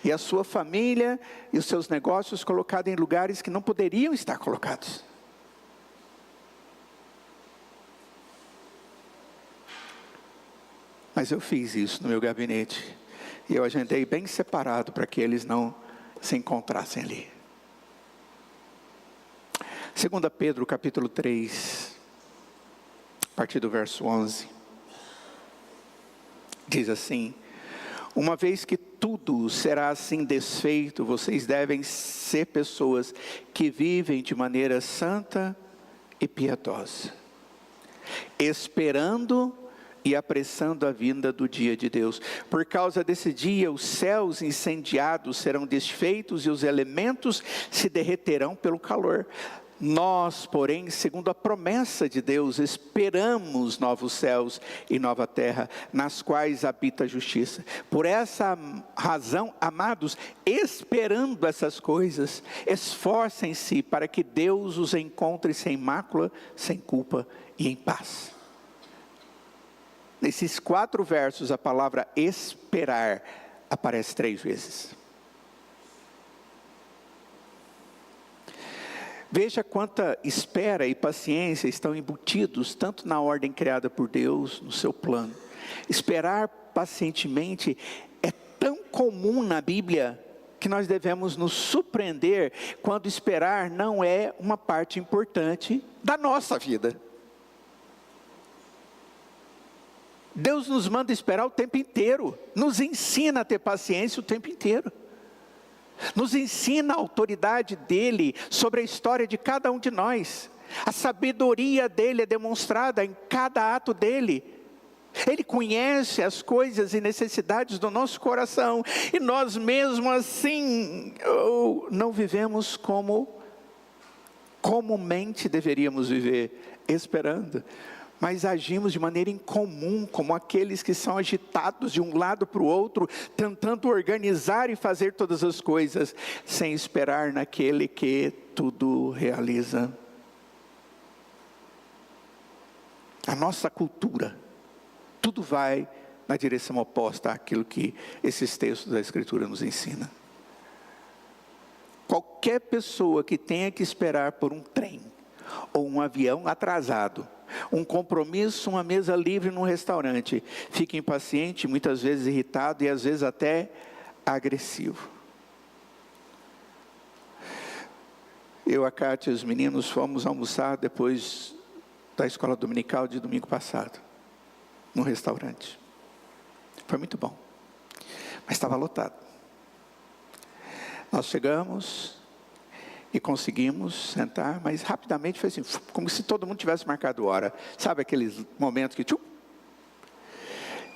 A: E a sua família e os seus negócios colocados em lugares que não poderiam estar colocados. Mas eu fiz isso no meu gabinete. E eu agendei bem separado para que eles não se encontrassem ali. 2 Pedro capítulo 3, a partir do verso 11, diz assim: uma vez que tudo será assim desfeito, vocês devem ser pessoas que vivem de maneira santa e piedosa, esperando e apressando a vinda do dia de Deus. Por causa desse dia, os céus incendiados serão desfeitos e os elementos se derreterão pelo calor. Nós, porém, segundo a promessa de Deus, esperamos novos céus e nova terra, nas quais habita a justiça. Por essa razão, amados, esperando essas coisas, esforcem-se para que Deus os encontre sem mácula, sem culpa e em paz. Nesses 4 versos, a palavra esperar aparece 3 vezes. Veja quanta espera e paciência estão embutidos, tanto na ordem criada por Deus, no seu plano. Esperar pacientemente é tão comum na Bíblia, que nós devemos nos surpreender quando esperar não é uma parte importante da nossa vida. Deus nos manda esperar o tempo inteiro, nos ensina a ter paciência o tempo inteiro. Nos ensina a autoridade dele sobre a história de cada um de nós. A sabedoria dele é demonstrada em cada ato dele. Ele conhece as coisas e necessidades do nosso coração. E nós mesmo assim não vivemos como comumente deveríamos viver, esperando. Mas agimos de maneira incomum, como aqueles que são agitados de um lado para o outro, tentando organizar e fazer todas as coisas, sem esperar naquele que tudo realiza. A nossa cultura, tudo vai na direção oposta àquilo que esses textos da Escritura nos ensinam. Qualquer pessoa que tenha que esperar por um trem, ou um avião atrasado, um compromisso, uma mesa livre num restaurante, fica impaciente, muitas vezes irritado e às vezes até agressivo. Eu, a Cátia e os meninos fomos almoçar depois da escola dominical de domingo passado, num restaurante. Foi muito bom, mas estava lotado. Nós chegamos e conseguimos sentar, mas rapidamente foi assim, como se todo mundo tivesse marcado hora. Sabe aqueles momentos que...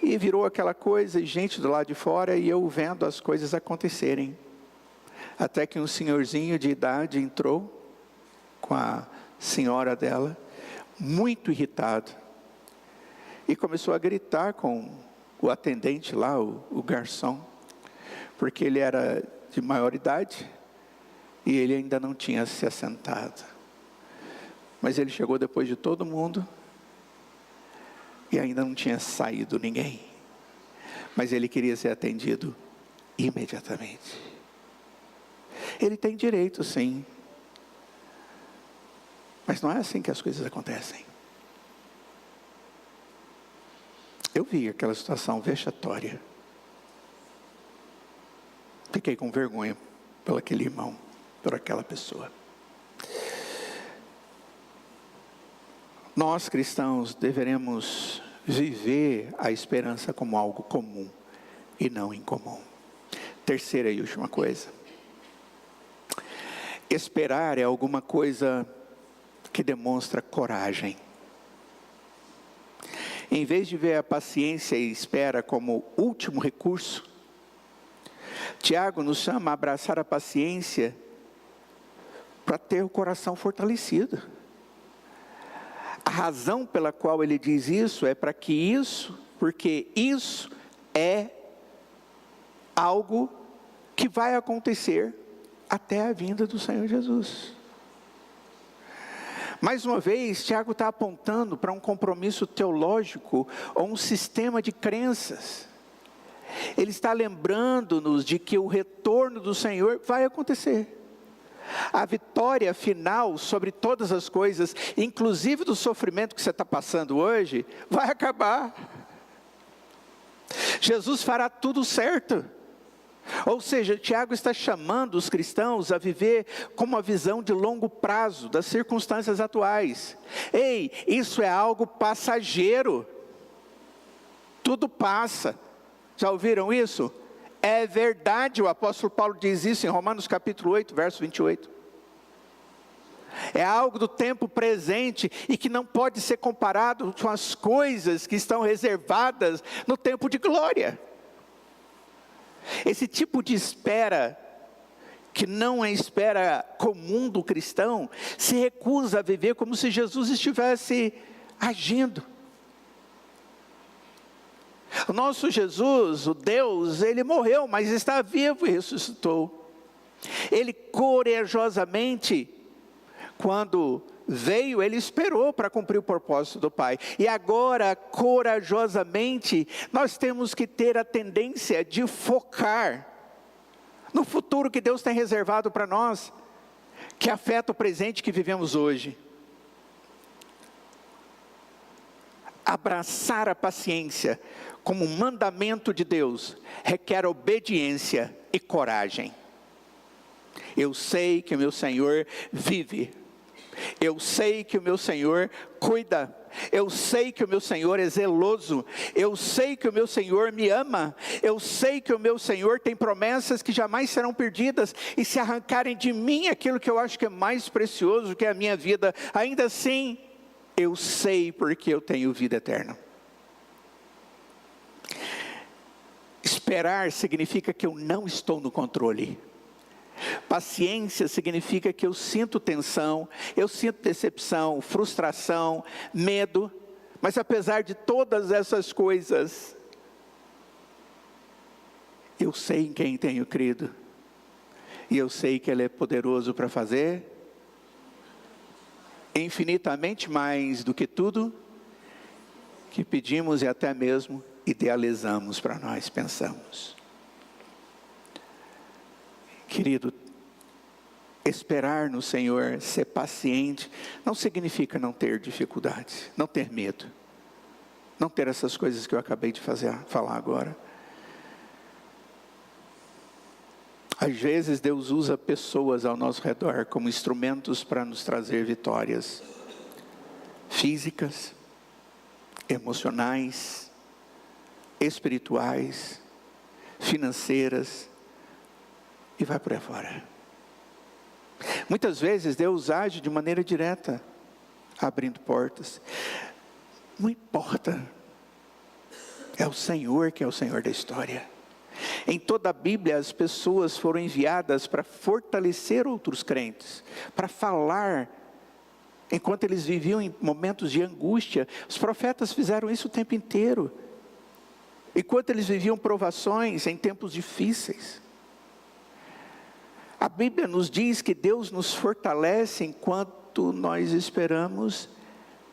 A: E virou aquela coisa, e gente do lado de fora, e eu vendo as coisas acontecerem. Até que um senhorzinho de idade entrou com a senhora dela, muito irritado. E começou a gritar com o atendente lá, o garçom. Porque ele era de maior idade. E ele ainda não tinha se assentado. Mas ele chegou depois de todo mundo. E ainda não tinha saído ninguém. Mas ele queria ser atendido imediatamente. Ele tem direito, sim. Mas não é assim que as coisas acontecem. Eu vi aquela situação vexatória. Fiquei com vergonha pelo aquele irmão, por aquela pessoa. Nós cristãos deveremos viver a esperança como algo comum e não incomum. Terceira e última coisa. Esperar é alguma coisa que demonstra coragem. Em vez de ver a paciência e espera como último recurso, Tiago nos chama a abraçar a paciência para ter o coração fortalecido. A razão pela qual ele diz isso é porque isso é algo que vai acontecer até a vinda do Senhor Jesus. Mais uma vez, Tiago está apontando para um compromisso teológico ou um sistema de crenças. Ele está lembrando-nos de que o retorno do Senhor vai acontecer. A vitória final sobre todas as coisas, inclusive do sofrimento que você está passando hoje, vai acabar. Jesus fará tudo certo. Ou seja, Tiago está chamando os cristãos a viver com uma visão de longo prazo das circunstâncias atuais. Ei, isso é algo passageiro. Tudo passa. Já ouviram isso? É verdade, o apóstolo Paulo diz isso em Romanos capítulo 8, verso 28. É algo do tempo presente e que não pode ser comparado com as coisas que estão reservadas no tempo de glória. Esse tipo de espera, que não é espera comum do cristão, se recusa a viver como se Jesus estivesse agindo. O nosso Jesus, o Deus, ele morreu, mas está vivo e ressuscitou. Ele corajosamente, quando veio, ele esperou para cumprir o propósito do Pai. E agora, corajosamente, nós temos que ter a tendência de focar no futuro que Deus tem reservado para nós, que afeta o presente que vivemos hoje. Abraçar a paciência como um mandamento de Deus requer obediência e coragem. Eu sei que o meu Senhor vive. Eu sei que o meu Senhor cuida. Eu sei que o meu Senhor é zeloso. Eu sei que o meu Senhor me ama. Eu sei que o meu Senhor tem promessas que jamais serão perdidas. E se arrancarem de mim aquilo que eu acho que é mais precioso, que é a minha vida, ainda assim, eu sei porque eu tenho vida eterna. Esperar significa que eu não estou no controle. Paciência significa que eu sinto tensão, eu sinto decepção, frustração, medo, mas apesar de todas essas coisas, eu sei em quem tenho crido, e eu sei que Ele é poderoso para fazer infinitamente mais do que tudo que pedimos e até mesmo idealizamos para nós, pensamos. Querido, esperar no Senhor, ser paciente, não significa não ter dificuldades, não ter medo, não ter essas coisas que eu acabei de falar agora. Às vezes Deus usa pessoas ao nosso redor como instrumentos para nos trazer vitórias físicas, emocionais, espirituais, financeiras, e vai por aí fora. Muitas vezes Deus age de maneira direta, abrindo portas. Não importa, é o Senhor que é o Senhor da história. Em toda a Bíblia as pessoas foram enviadas para fortalecer outros crentes, para falar, enquanto eles viviam em momentos de angústia. Os profetas fizeram isso o tempo inteiro, enquanto eles viviam provações em tempos difíceis. A Bíblia nos diz que Deus nos fortalece enquanto nós esperamos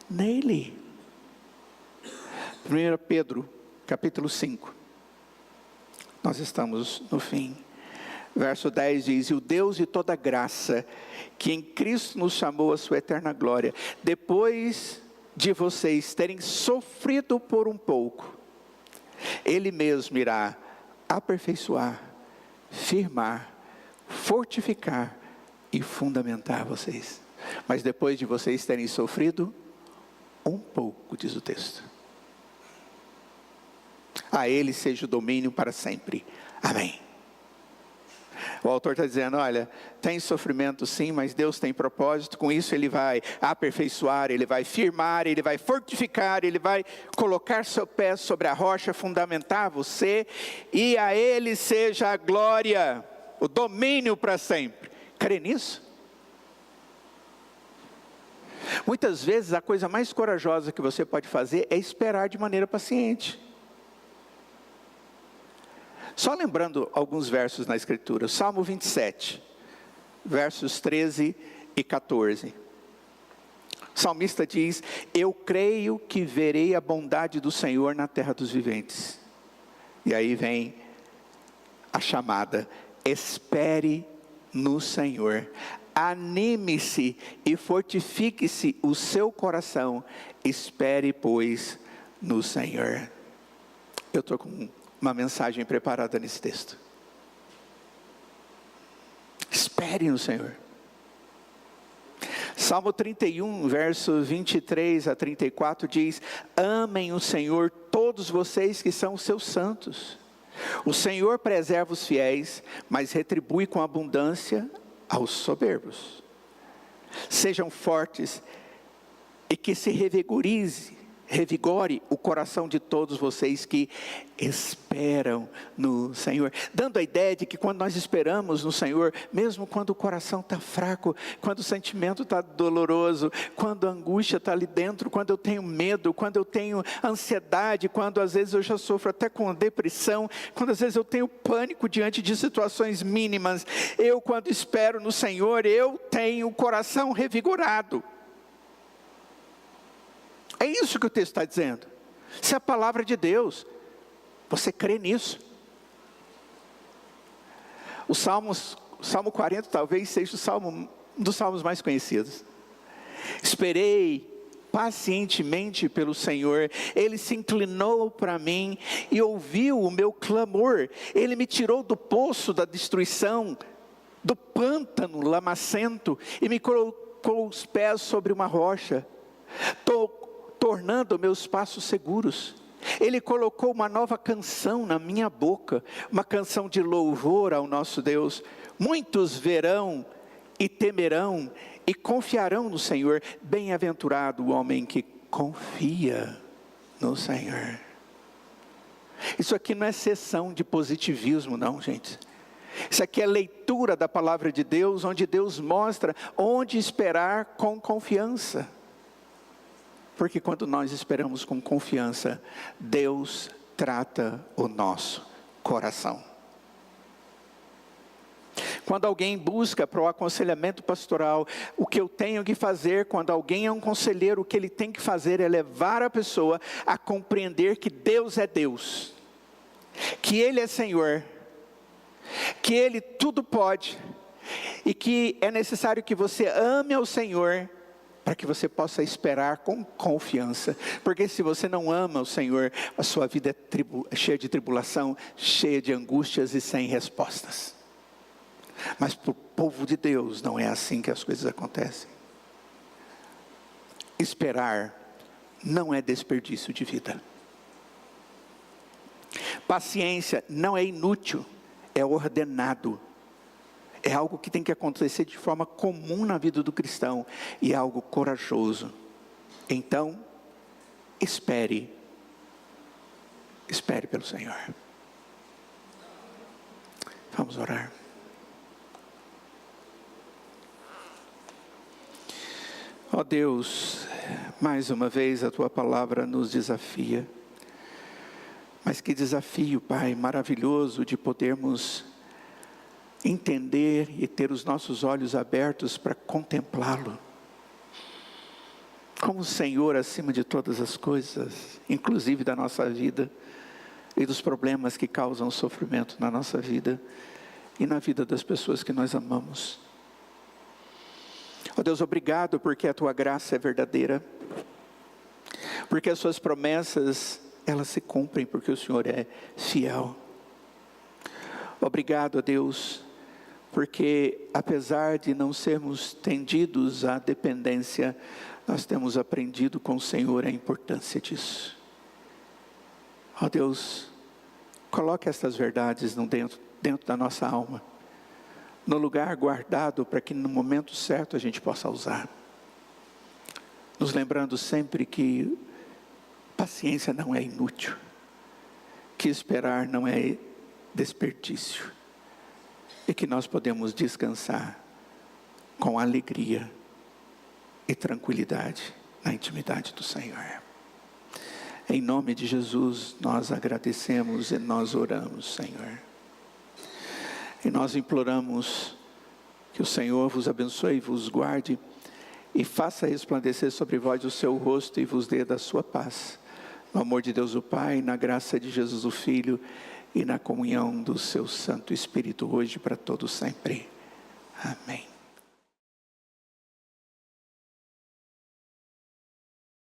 A: nele. 1 Pedro, capítulo 5. Nós estamos no fim. Verso 10 diz: e o Deus de toda graça, que em Cristo nos chamou à sua eterna glória, depois de vocês terem sofrido por um pouco, Ele mesmo irá aperfeiçoar, firmar, fortificar e fundamentar vocês. Mas depois de vocês terem sofrido um pouco, diz o texto, a Ele seja o domínio para sempre. Amém. O autor está dizendo, olha, tem sofrimento sim, mas Deus tem propósito. Com isso Ele vai aperfeiçoar, Ele vai firmar, Ele vai fortificar, Ele vai colocar seu pé sobre a rocha, fundamentar você, e a Ele seja a glória, o domínio para sempre. Crê nisso? Muitas vezes a coisa mais corajosa que você pode fazer é esperar de maneira paciente. Só lembrando alguns versos na Escritura. Salmo 27, versos 13 e 14. O salmista diz: eu creio que verei a bondade do Senhor na terra dos viventes. E aí vem a chamada: espere no Senhor, anime-se e fortifique-se o seu coração, espere pois no Senhor. Eu estou com uma mensagem preparada nesse texto. espere no Senhor. Salmo 31, versos 23 a 34 diz: amem o Senhor todos vocês que são seus santos. O Senhor preserva os fiéis, mas retribui com abundância aos soberbos. Sejam fortes e que se revigore o coração de todos vocês que esperam no Senhor. Dando a ideia de que quando nós esperamos no Senhor, mesmo quando o coração está fraco, quando o sentimento está doloroso, quando a angústia está ali dentro, quando eu tenho medo, quando eu tenho ansiedade, quando às vezes eu já sofro até com depressão, quando às vezes eu tenho pânico diante de situações mínimas, quando espero no Senhor, eu tenho o coração revigorado. É isso que o texto está dizendo. Isso é a palavra de Deus. Você crê nisso? O Salmo 40 talvez seja um dos salmos mais conhecidos. Esperei pacientemente pelo Senhor. Ele se inclinou para mim e ouviu o meu clamor. Ele me tirou do poço da destruição, do pântano lamacento, e me colocou os pés sobre uma rocha, tornando meus passos seguros. Ele colocou uma nova canção na minha boca, uma canção de louvor ao nosso Deus. Muitos verão e temerão e confiarão no Senhor. Bem-aventurado o homem que confia no Senhor. Isso aqui não é sessão de positivismo, não, gente. Isso aqui é leitura da palavra de Deus, onde Deus mostra onde esperar com confiança. Porque quando nós esperamos com confiança, Deus trata o nosso coração. Quando alguém busca para o aconselhamento pastoral, o que eu tenho que fazer, quando alguém é um conselheiro, o que ele tem que fazer é levar a pessoa a compreender que Deus é Deus, que Ele é Senhor, que Ele tudo pode, e que é necessário que você ame ao Senhor, para que você possa esperar com confiança. Porque se você não ama o Senhor, a sua vida é cheia de tribulação, cheia de angústias e sem respostas. Mas para o povo de Deus não é assim que as coisas acontecem. Esperar não é desperdício de vida. Paciência não é inútil, é ordenado. É algo que tem que acontecer de forma comum na vida do cristão. E é algo corajoso. Então, espere. Espere pelo Senhor. Vamos orar. Ó Deus, mais uma vez a Tua palavra nos desafia. Mas que desafio, Pai, maravilhoso de podermos entender e ter os nossos olhos abertos para contemplá-lo como Senhor acima de todas as coisas, inclusive da nossa vida e dos problemas que causam sofrimento na nossa vida e na vida das pessoas que nós amamos. Ó Deus, obrigado porque a Tua graça é verdadeira, porque as Suas promessas, elas se cumprem, porque o Senhor é fiel. Obrigado, ó Deus, porque apesar de não sermos tendidos à dependência, nós temos aprendido com o Senhor a importância disso. Ó Deus, coloque estas verdades dentro da nossa alma, no lugar guardado para que no momento certo a gente possa usar. Nos lembrando sempre que paciência não é inútil, que esperar não é desperdício, e que nós podemos descansar com alegria e tranquilidade na intimidade do Senhor. Em nome de Jesus, nós agradecemos e nós oramos, Senhor. E nós imploramos que o Senhor vos abençoe e vos guarde, e faça resplandecer sobre vós o seu rosto e vos dê da sua paz. No amor de Deus o Pai, na graça de Jesus o Filho, e na comunhão do seu Santo Espírito, hoje e para todos sempre. Amém.